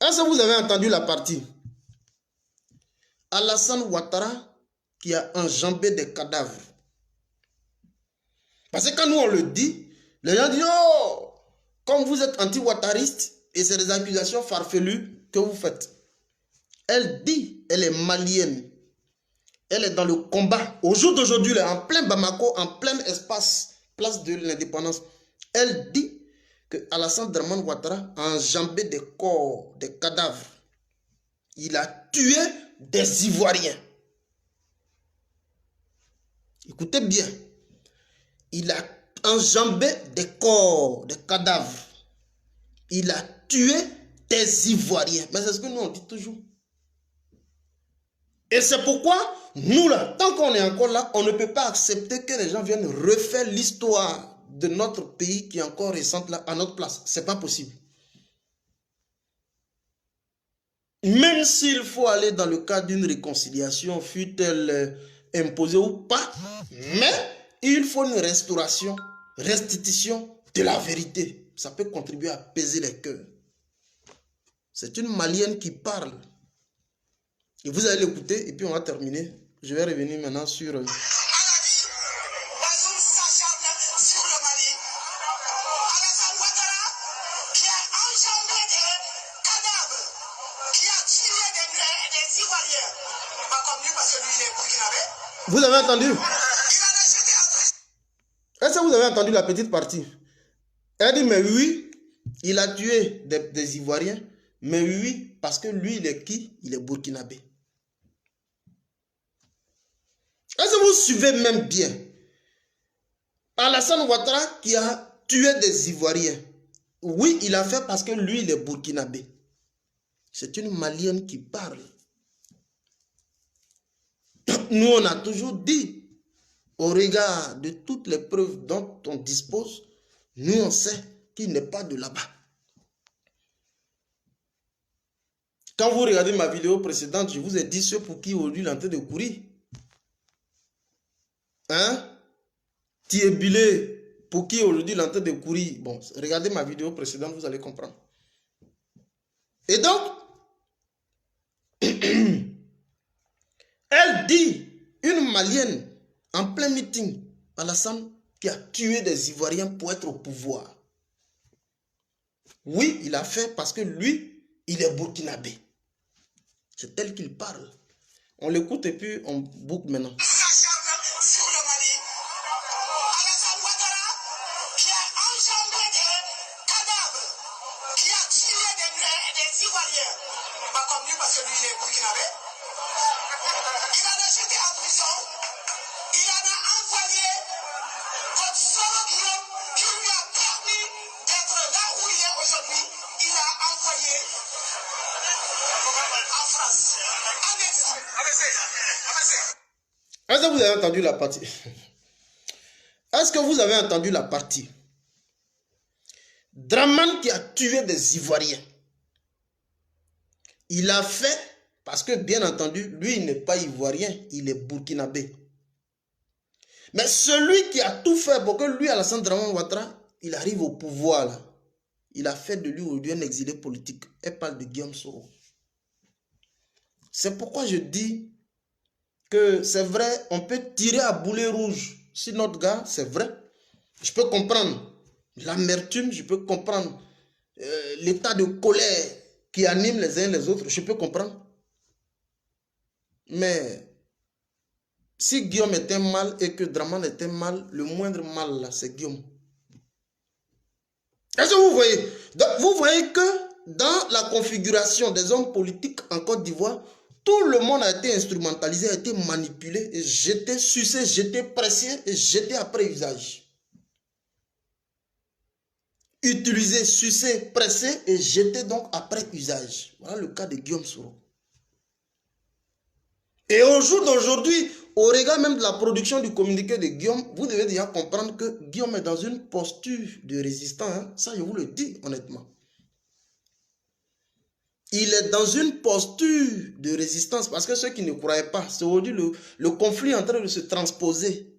Est-ce que vous avez entendu la partie? Alassane Ouattara qui a enjambé des cadavres. Parce que quand nous on le dit, les gens disent oh, comme vous êtes anti-ouattariste et c'est des accusations farfelues que vous faites. Elle dit, elle est malienne. Elle est dans le combat. Au jour d'aujourd'hui, en plein Bamako, en plein espace place de l'indépendance. Elle dit que Alassane Dramane Ouattara a enjambé des corps, des cadavres. Il a tué des Ivoiriens. Écoutez bien. Il a enjambé des corps, des cadavres. Il a tué des Ivoiriens. Mais c'est ce que nous on dit toujours. Et c'est pourquoi, nous là, tant qu'on est encore là, on ne peut pas accepter que les gens viennent refaire l'histoire de notre pays qui est encore récente là, à notre place. C'est pas possible. Même s'il faut aller dans le cadre d'une réconciliation, fût-elle imposée ou pas, mais il faut une restauration, restitution de la vérité. Ça peut contribuer à apaiser les cœurs. C'est une Malienne qui parle. Et vous allez l'écouter et puis on va terminer. Je vais revenir maintenant sur... Bazoum s'acharne sur le Mali. Alassane Ouattara qui a enjambé des cadavres, qui a tué des Ivoiriens. Pas comme lui parce que lui il est burkinabé. Vous avez entendu? Il a jeté entre... Est-ce que vous avez entendu la petite partie? Elle dit mais oui, il a tué des Ivoiriens. Mais oui, parce que lui il est qui? Il est burkinabé. Est-ce que vous suivez même bien? Alassane Ouattara qui a tué des Ivoiriens. Oui, il a fait parce que lui, il est burkinabé. C'est une Malienne qui parle. Nous, on a toujours dit, au regard de toutes les preuves dont on dispose, nous, on sait qu'il n'est pas de là-bas. Quand vous regardez ma vidéo précédente, je vous ai dit ceux pour qui aujourd'hui il est en train de courir. Hein? Thiébilé, pour qui aujourd'hui il est en train de courir. Bon, regardez ma vidéo précédente, vous allez comprendre. Et donc, elle dit, une Malienne, en plein meeting, Alassane, qui a tué des Ivoiriens pour être au pouvoir. Oui, il a fait parce que lui, il est burkinabé. C'est tel qu'il parle. On l'écoute et puis on boucle maintenant. S'acharne sur le Mali. Alassane Ouattara qui a enjambé des cadavres, qui a tué des Ivoiriens. Pas comme lui parce que lui il est burkinabé. Il en a jeté en prison. Il en a envoyé votre Soro Guillaume qui lui a permis d'être là où il est aujourd'hui. Il a envoyé en France, en exil. Est-ce que vous avez entendu la partie? Est-ce que vous avez entendu la partie? Dramane qui a tué des Ivoiriens. Il a fait, parce que bien entendu, lui il n'est pas Ivoirien, il est burkinabé. Mais celui qui a tout fait pour que lui, Alassane Dramane Ouattara, il arrive au pouvoir là. Il a fait de lui aujourd'hui un exilé politique. Elle parle de Guillaume Soro. C'est pourquoi je dis que c'est vrai, on peut tirer à boulet rouge sur notre gars, c'est vrai. Je peux comprendre l'amertume, je peux comprendre l'état de colère qui anime les uns les autres, je peux comprendre. Mais si Guillaume était mal et que Dramane était mal, le moindre mal là, c'est Guillaume. Est-ce que vous voyez? Donc, vous voyez que dans la configuration des hommes politiques en Côte d'Ivoire, tout le monde a été instrumentalisé, a été manipulé, et jeté, sucé, jeté, pressé et jeté après usage. Utilisé, sucé, pressé et jeté donc après usage. Voilà le cas de Guillaume Soro. Et au jour d'aujourd'hui, au regard même de la production du communiqué de Guillaume, vous devez déjà comprendre que Guillaume est dans une posture de résistant. Hein? Ça, je vous le dis honnêtement. Il est dans une posture de résistance parce que ceux qui ne croyaient pas, c'est aujourd'hui le conflit est en train de se transposer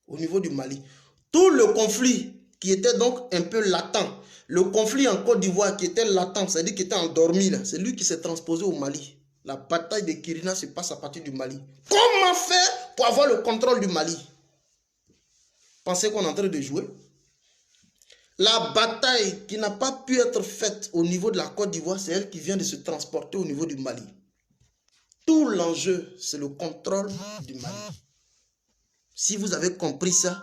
au niveau du Mali. Tout le conflit qui était donc un peu latent, le conflit en Côte d'Ivoire qui était latent, c'est-à-dire qui était endormi, c'est lui qui s'est transposé au Mali. La bataille de Kirina se passe à partir du Mali. Comment faire pour avoir le contrôle du Mali? Pensez qu'on est en train de jouer? La bataille qui n'a pas pu être faite au niveau de la Côte d'Ivoire, c'est elle qui vient de se transporter au niveau du Mali. Tout l'enjeu, c'est le contrôle du Mali. Si vous avez compris ça,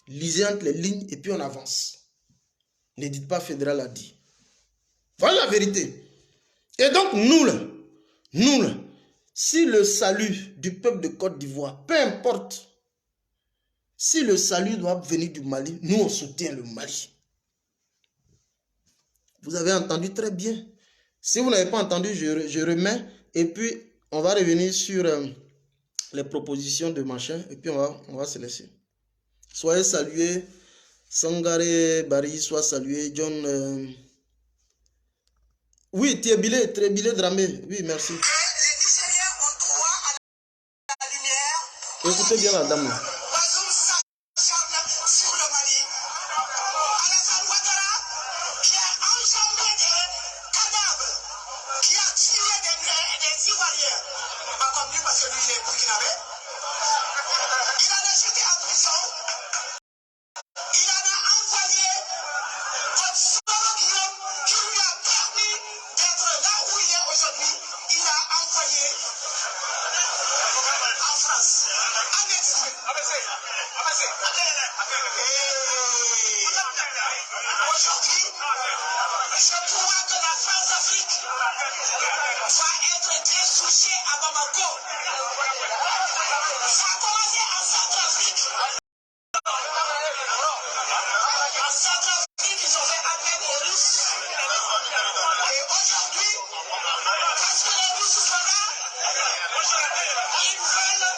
Lisez entre les lignes et puis on avance. Ne dites pas fédéral a dit. Voilà la vérité. Et donc nous là, si le salut du peuple de Côte d'Ivoire, peu importe, si le salut doit venir du Mali, nous on soutient le Mali. Vous avez entendu très bien. Si vous n'avez pas entendu, je remets et puis on va revenir sur les propositions de machin et puis on va se laisser. Soyez salués, Sangaré Barry, soit salué, John. Oui, Trébilé Dramé, oui, merci. Les Nigériens ont droit à la lumière. Écoutez bien la dame. Bazoum s'acharne sur le Mali. Alassane Ouattara, qui a enjambé des cadavres, qui a tué des Ivoiriens, pas comme lui parce que lui il est burkinabé. Il en a jeté en prison. Il en a envoyé comme Soro Guillaume qui lui a permis d'être là où il est aujourd'hui. Il a envoyé en France, en exil. Aujourd'hui, je crois que la France-Afrique va être dessouchée à Bamako. Ça a commencé en Centrafrique. En Centrafrique, ils ont fait appel aux Russes. Et aujourd'hui, parce que les Russes sont là, ils veulent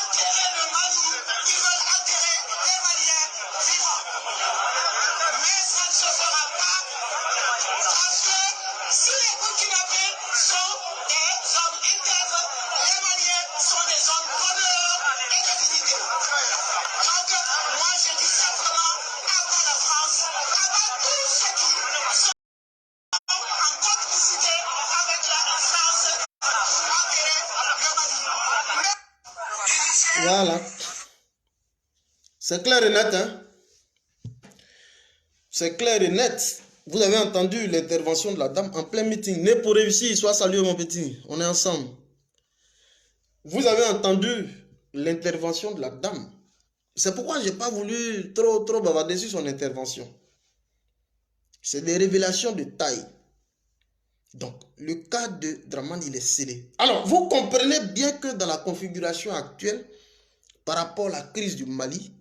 enterrer le Mali. Ils veulent enterrer les Maliens vivants. Mais ça ne se fera pas parce que si les Burkinabés sont des hommes intègres, les Maliens sont des hommes d'honneur et de dignité. Donc, moi je dis simplement à bas la France, à bas tous ceux qui sont en complicité avec la France pour enterrer le Mali. Voilà. C'est clair et net, hein? C'est clair et net. Vous avez entendu l'intervention de la dame en plein meeting. Né pour réussir, sois salué mon petit. On est ensemble. Vous avez entendu l'intervention de la dame. C'est pourquoi je n'ai pas voulu trop bavarder sur son intervention. C'est des révélations de taille. Donc, le cas de Dramane, il est scellé. Alors, vous comprenez bien que dans la configuration actuelle, par rapport à la crise du Mali,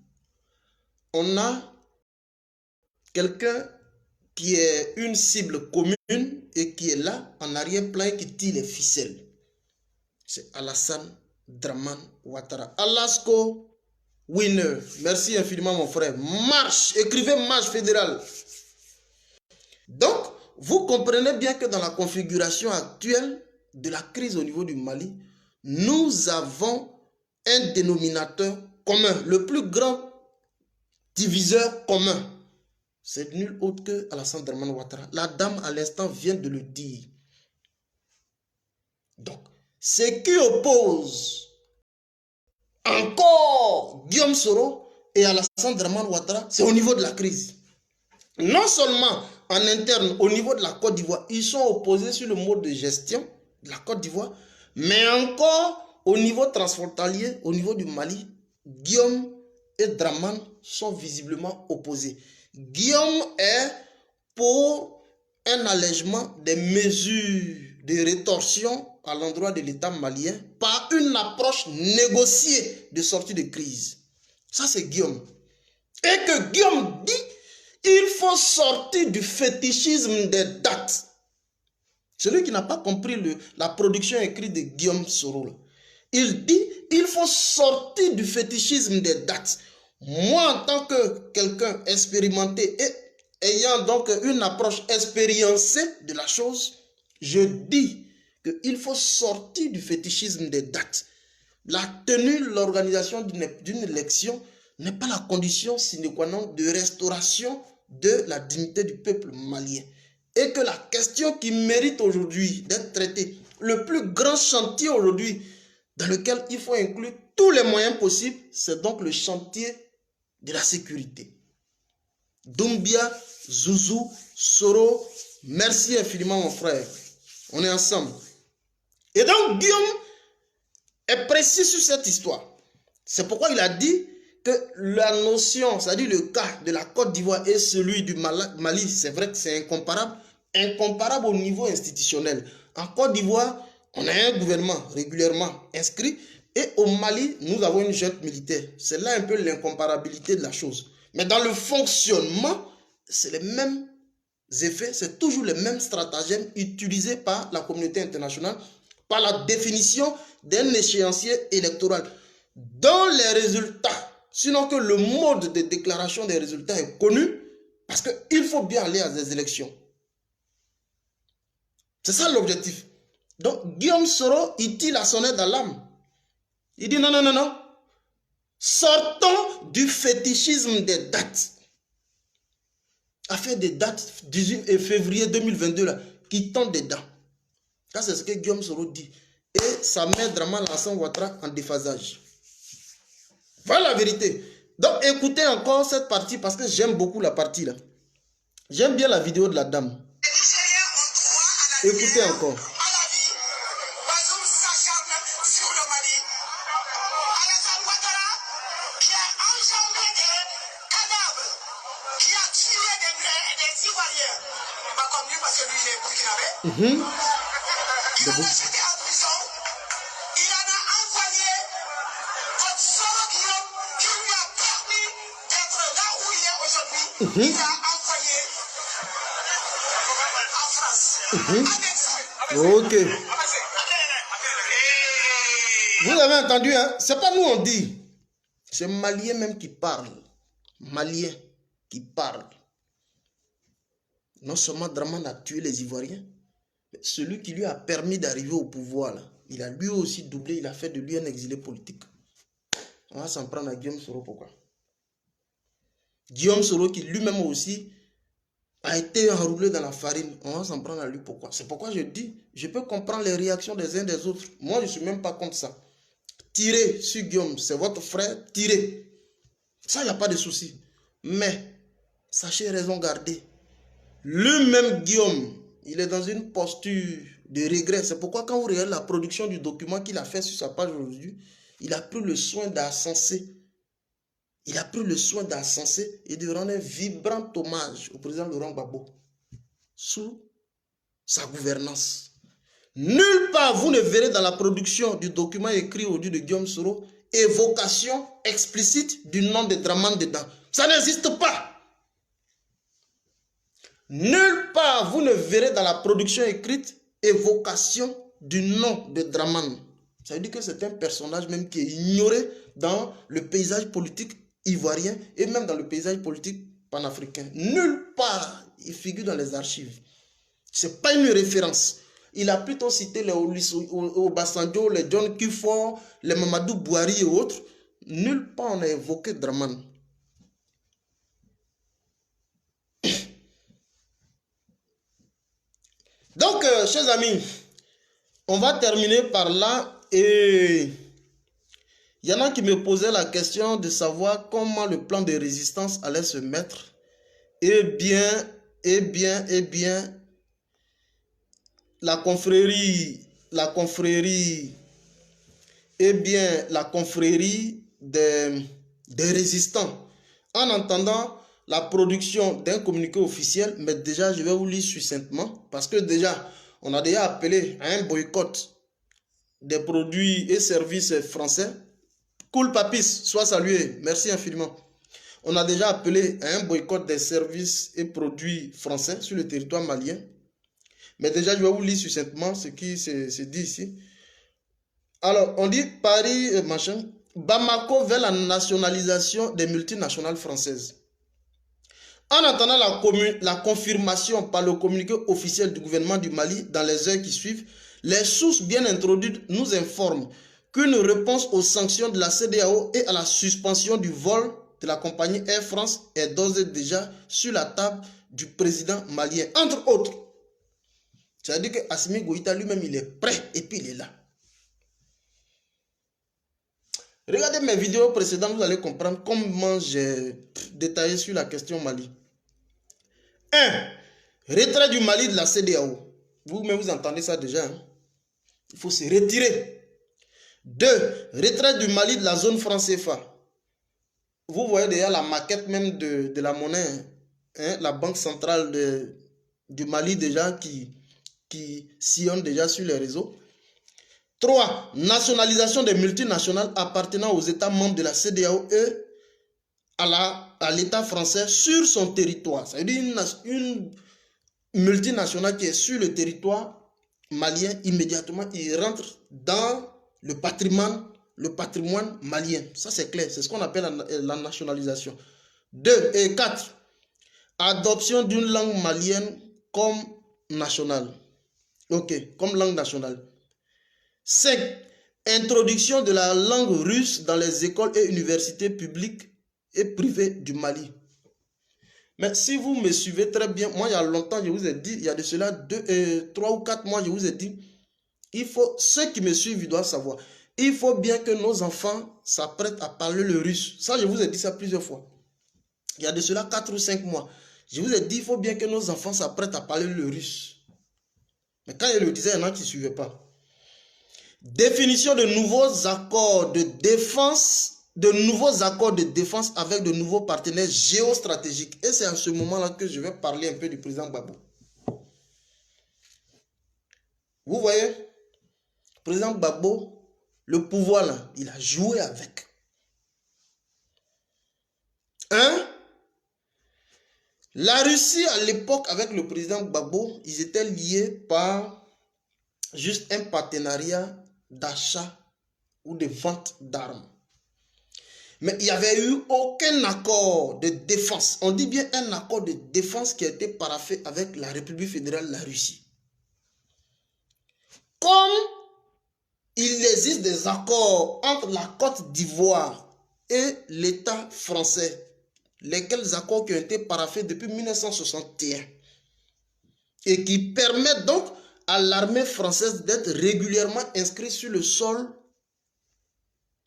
on a quelqu'un qui est une cible commune et qui est là en arrière-plan et qui tire les ficelles. C'est Alassane Dramane Ouattara. Alasco Winner. Merci infiniment mon frère. Marche. Écrivez marche fédérale. Donc, vous comprenez bien que dans la configuration actuelle de la crise au niveau du Mali, nous avons un dénominateur commun. Le plus grand diviseur commun, c'est nul autre que Alassane Dramane Ouattara. La dame à l'instant vient de le dire. Donc, ce qui oppose encore Guillaume Soro et Alassane Dramane Ouattara, c'est au niveau de la crise. Non seulement en interne, au niveau de la Côte d'Ivoire, ils sont opposés sur le mode de gestion de la Côte d'Ivoire, mais encore au niveau transfrontalier, au niveau du Mali, Guillaume et Dramane sont visiblement opposés. Guillaume est pour un allègement des mesures de rétorsion à l'endroit de l'État malien par une approche négociée de sortie de crise. Ça, c'est Guillaume. Et que Guillaume dit, il faut sortir du fétichisme des dates. Celui qui n'a pas compris la production écrite de Guillaume Soro, il dit, il faut sortir du fétichisme des dates. Moi, en tant que quelqu'un expérimenté et ayant donc une approche expériencée de la chose, je dis qu'il faut sortir du fétichisme des dates. La tenue, l'organisation d'une élection n'est pas la condition sine qua non de restauration de la dignité du peuple malien. Et que la question qui mérite aujourd'hui d'être traitée, le plus grand chantier aujourd'hui dans lequel il faut inclure tous les moyens possibles, c'est donc le chantier de la sécurité. Doumbia, Zouzou, Soro, merci infiniment mon frère. On est ensemble. Et donc Guillaume est précis sur cette histoire. C'est pourquoi il a dit que la notion, c'est-à-dire le cas de la Côte d'Ivoire et celui du Mali, c'est vrai que c'est incomparable, incomparable au niveau institutionnel. En Côte d'Ivoire, on a un gouvernement régulièrement inscrit et au Mali, nous avons une junte militaire. C'est là un peu l'incomparabilité de la chose. Mais dans le fonctionnement, c'est les mêmes effets, c'est toujours les mêmes stratagèmes utilisés par la communauté internationale, par la définition d'un échéancier électoral dont les résultats, sinon que le mode de déclaration des résultats est connu, parce qu'il faut bien aller à des élections. C'est ça l'objectif. Donc Guillaume Soro, il tire la sonnette d'alarme. Il dit non, non, non, non. Sortons du fétichisme des dates. Affaire des dates 18 février 2022 là, qui tendent des dents. Ça c'est ce que Guillaume Soro dit. Et ça met Dramane Lassana Ouattara en déphasage. Voilà la vérité. Donc écoutez encore cette partie parce que j'aime beaucoup la partie là. J'aime bien la vidéo de la dame. Écoutez encore. Il en a envoyé votre Soro Guillaume qui lui a permis d'être là où il est aujourd'hui. Il l'a envoyé en France. Ok. Vous avez entendu, hein? C'est pas nous on dit. C'est Malien même qui parle. Malien qui parle. Non seulement Dramane a tué les Ivoiriens, mais celui qui lui a permis d'arriver au pouvoir, là, il a lui aussi doublé, il a fait de lui un exilé politique. On va s'en prendre à Guillaume Soro, pourquoi? Guillaume Soro qui lui-même aussi a été enroulé dans la farine. On va s'en prendre à lui, pourquoi? C'est pourquoi je dis, je peux comprendre les réactions des uns des autres. Moi, je ne suis même pas contre ça. Tirez sur Guillaume, c'est votre frère, tirez. Ça, il n'y a pas de souci. Mais, sachez raison garder. Lui-même, Guillaume, il est dans une posture de regret. C'est pourquoi quand vous regardez la production du document qu'il a fait sur sa page aujourd'hui, il a pris le soin d'ascenser. Il a pris le soin d'ascenser et de rendre un vibrant hommage au président Laurent Gbagbo sous sa gouvernance. Nulle part vous ne verrez dans la production du document écrit au nom de Guillaume Soro évocation explicite du nom de Dramane dedans. Ça n'existe pas. Nulle part vous ne verrez dans la production écrite évocation du nom de Dramane. Ça veut dire que c'est un personnage même qui est ignoré dans le paysage politique ivoirien et même dans le paysage politique panafricain. Nulle part il figure dans les archives. Ce n'est pas une référence. Il a plutôt cité les Obasanjo, les John Kufuor, les Mamadou Bouhari et autres. Nulle part on a évoqué Dramane. Donc, chers amis, on va terminer par là et il y en a qui me posaient la question de savoir comment le plan de résistance allait se mettre. Eh bien, la confrérie des résistants, en entendant la production d'un communiqué officiel, mais déjà, je vais vous lire succinctement, parce que déjà, on a déjà appelé à un boycott des produits et services français. Cool Papis, sois salué, merci infiniment. On a déjà appelé à un boycott des services et produits français sur le territoire malien. Mais déjà, je vais vous lire succinctement ce qui se dit ici. Alors, on dit Paris, machin, Bamako vers la nationalisation des multinationales françaises. En attendant la confirmation par le communiqué officiel du gouvernement du Mali dans les heures qui suivent, les sources bien introduites nous informent qu'une réponse aux sanctions de la CEDEAO et à la suspension du vol de la compagnie Air France est d'ores et déjà sur la table du président malien, entre autres. C'est-à-dire que Assimi Goïta lui-même, il est prêt et puis il est là. Regardez mes vidéos précédentes, vous allez comprendre comment j'ai détaillé sur la question Mali. 1. Retrait du Mali de la CEDEAO. Vous-même, vous entendez ça déjà. Hein? Il faut se retirer. 2. Retrait du Mali de la zone franc CFA. vous voyez déjà la maquette même de la monnaie, hein, la banque centrale du Mali déjà qui sillonne déjà sur les réseaux. 3. Nationalisation des multinationales appartenant aux États membres de la CEDEAO et à l'État français sur son territoire. C'est-à-dire une multinationale qui est sur le territoire malien, immédiatement, il rentre dans le patrimoine malien. Ça, c'est clair. C'est ce qu'on appelle la nationalisation. 2 et 4. Adoption d'une langue malienne comme nationale. Ok, comme langue nationale. 5. Introduction de la langue russe dans les écoles et universités publiques et privées du Mali. Mais si vous me suivez très bien, moi il y a longtemps, je vous ai dit, il y a de cela 3 ou 4 mois, je vous ai dit, ceux qui me suivent, ils doivent savoir, il faut bien que nos enfants s'apprêtent à parler le russe. Ça, je vous ai dit ça plusieurs fois. Il y a de cela 4 ou 5 mois. Je vous ai dit, il faut bien que nos enfants s'apprêtent à parler le russe. Mais quand je le disais, il y en a qui ne suivaient pas. Définition de nouveaux accords de défense, avec de nouveaux partenaires géostratégiques. Et c'est en ce moment-là que je vais parler un peu du président Gbagbo. Vous voyez, le président Gbagbo, le pouvoir là, il a joué avec. La Russie à l'époque avec le président Gbagbo, ils étaient liés par juste un partenariat d'achat ou de vente d'armes. Mais il n'y avait eu aucun accord de défense. On dit bien un accord de défense qui a été paraphé avec la République fédérale de la Russie. Comme il existe des accords entre la Côte d'Ivoire et l'État français, lesquels accords qui ont été paraphés depuis 1961 et qui permettent donc à l'armée française d'être régulièrement inscrite sur le sol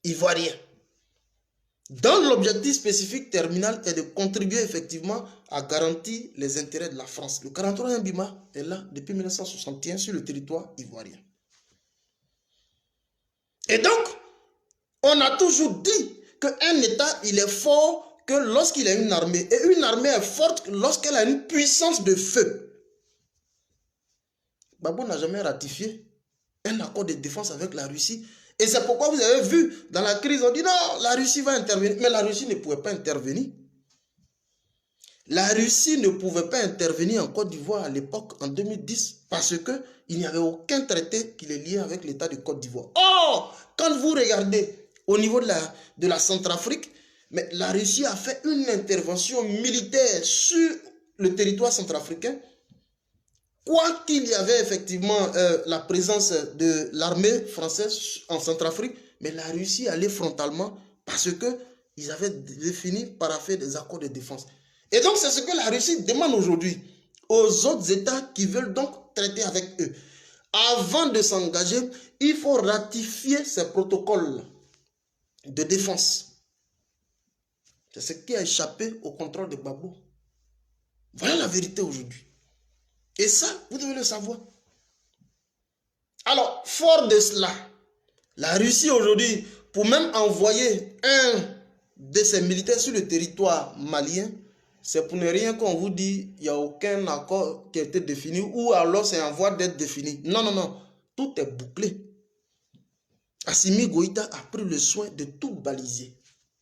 ivoirien. Dont l'objectif spécifique terminal est de contribuer effectivement à garantir les intérêts de la France. Le 43e BIMA est là depuis 1961 sur le territoire ivoirien. Et donc, on a toujours dit qu'un État, il est fort que lorsqu'il a une armée. Et une armée est forte lorsqu'elle a une puissance de feu. Gbagbo n'a jamais ratifié un accord de défense avec la Russie. Et c'est pourquoi vous avez vu, dans la crise, on dit non, la Russie va intervenir. Mais la Russie ne pouvait pas intervenir. La Russie ne pouvait pas intervenir en Côte d'Ivoire à l'époque, en 2010, parce qu'il n'y avait aucun traité qui les liait avec l'État de Côte d'Ivoire. Or, quand vous regardez au niveau de la Centrafrique, mais la Russie a fait une intervention militaire sur le territoire centrafricain. Quoi qu'il y avait effectivement la présence de l'armée française en Centrafrique, mais la Russie allait frontalement parce qu'ils avaient défini, paraphé des accords de défense. Et donc c'est ce que la Russie demande aujourd'hui aux autres États qui veulent donc traiter avec eux. Avant de s'engager, il faut ratifier ces protocoles de défense. C'est ce qui a échappé au contrôle de Gbagbo. Voilà la vérité aujourd'hui. Et ça, vous devez le savoir. Alors, fort de cela, la Russie aujourd'hui, pour même envoyer un de ses militaires sur le territoire malien, c'est pour ne rien qu'on vous dit il n'y a aucun accord qui a été défini ou alors c'est en voie d'être défini. Non, non, non. Tout est bouclé. Assimi Goïta a pris le soin de tout baliser.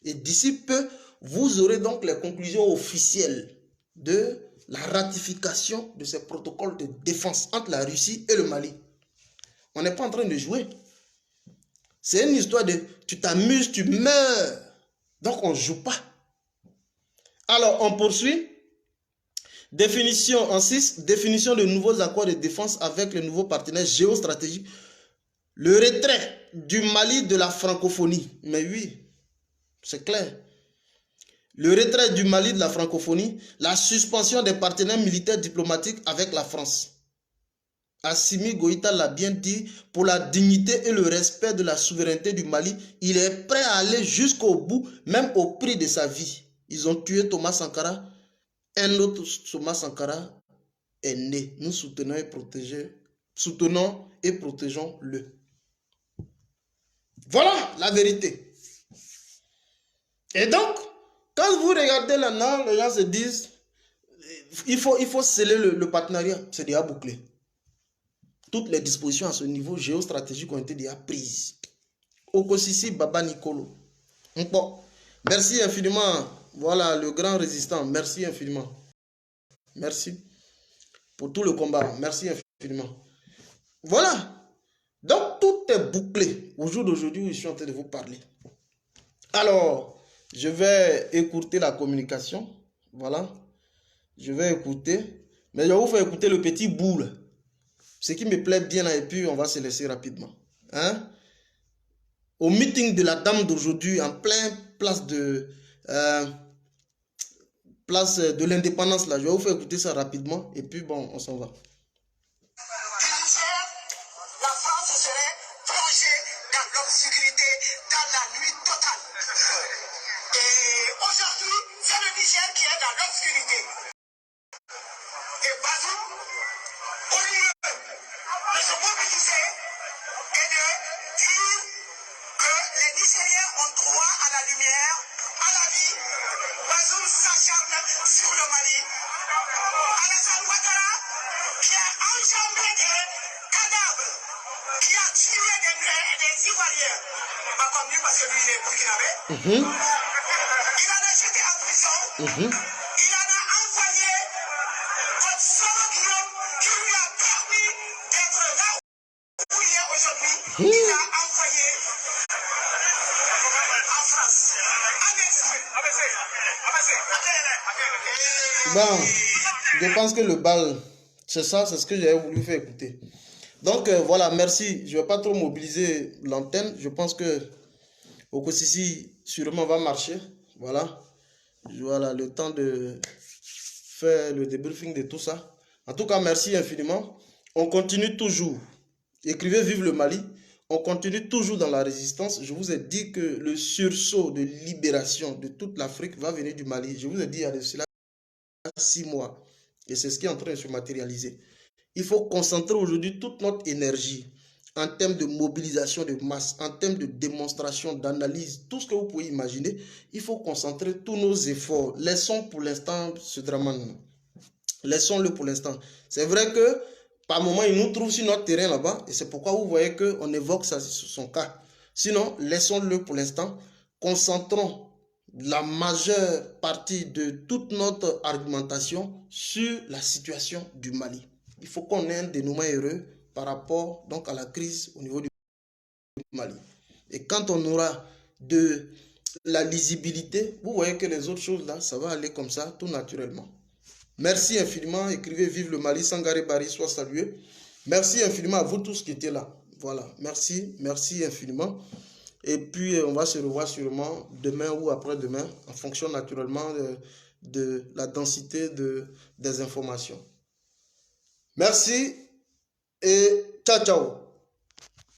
Et d'ici peu, vous aurez donc les conclusions officielles de la ratification de ces protocoles de défense entre la Russie et le Mali. On n'est pas en train de jouer. C'est une histoire de tu t'amuses, tu meurs. Donc on ne joue pas. Alors on poursuit. Définition en 6. Définition de nouveaux accords de défense avec les nouveaux partenaires géostratégiques. Le retrait du Mali de la francophonie. Mais oui, c'est clair. Le retrait du Mali de la francophonie, la suspension des partenaires militaires diplomatiques avec la France. Assimi Goïta l'a bien dit, pour la dignité et le respect de la souveraineté du Mali, il est prêt à aller jusqu'au bout, même au prix de sa vie. Ils ont tué Thomas Sankara, un autre Thomas Sankara est né. Nous soutenons et protégeons-le. Voilà la vérité. Et donc, Quand vous regardez là-dedans, les gens se disent, il faut sceller le partenariat. C'est déjà bouclé. Toutes les dispositions à ce niveau géostratégique ont été déjà prises. Okosisi Baba Nicolo. Bon. Merci infiniment. Voilà le grand résistant. Merci infiniment. Merci pour tout le combat. Merci infiniment. Voilà. Donc tout est bouclé. Au jour d'aujourd'hui où je suis en train de vous parler. Alors, je vais écouter la communication. Voilà. Je vais écouter. Mais je vais vous faire écouter le petit bout. Ce qui me plaît bien là, et puis on va se laisser rapidement. Hein? Au meeting de la dame d'aujourd'hui, en plein place de l'indépendance, là, je vais vous faire écouter ça rapidement, et puis bon, on s'en va. Du Niger, la France serait plongée dans l'obscurité, dans la nuit totale. Et aujourd'hui, c'est le Niger qui est dans l'obscurité. Et Bazoum, au lieu de se mobiliser et de dire que les Nigériens ont droit à la lumière, à la vie, Bazoum s'acharne sur le Mali. Alassane Ouattara, qui a enjambé des cadavres, qui a tué des Ivoiriens, pas comme lui parce que lui il est burkinabé. Il en a jeté en prison. Il en a envoyé votre Soro Guillaume qui lui a permis d'être là où il est aujourd'hui. Il l'a envoyé en France. En exil. Bon, je pense que le bal, c'est ça, c'est ce que j'avais voulu faire écouter. Donc voilà, merci. Je ne vais pas trop mobiliser l'antenne. Je pense que Okosisi sûrement va marcher. Voilà. Voilà, le temps de faire le débriefing de tout ça. En tout cas, merci infiniment. On continue toujours. Écrivez Vive le Mali. On continue toujours dans la résistance. Je vous ai dit que le sursaut de libération de toute l'Afrique va venir du Mali. Je vous ai dit il y a de cela 6 mois. Et c'est ce qui est en train de se matérialiser. Il faut concentrer aujourd'hui toute notre énergie en termes de mobilisation de masse, en termes de démonstration, d'analyse, tout ce que vous pouvez imaginer. Il faut concentrer tous nos efforts. Laissons pour l'instant ce drame. Laissons-le pour l'instant. C'est vrai que par moment, il nous trouve sur notre terrain là-bas. Et c'est pourquoi vous voyez qu'on évoque ça, son cas. Sinon, laissons-le pour l'instant. Concentrons la majeure partie de toute notre argumentation sur la situation du Mali. Il faut qu'on ait un dénouement heureux par rapport donc à la crise au niveau du Mali. Et quand on aura de la lisibilité, vous voyez que les autres choses là, ça va aller comme ça, tout naturellement. Merci infiniment. Écrivez Vive le Mali. Sangaré Barry soit salué. Merci infiniment à vous tous qui étaient là. Voilà. Merci. Merci infiniment. Et puis, on va se revoir sûrement demain ou après-demain, en fonction naturellement de la densité des informations. Merci et ciao, ciao.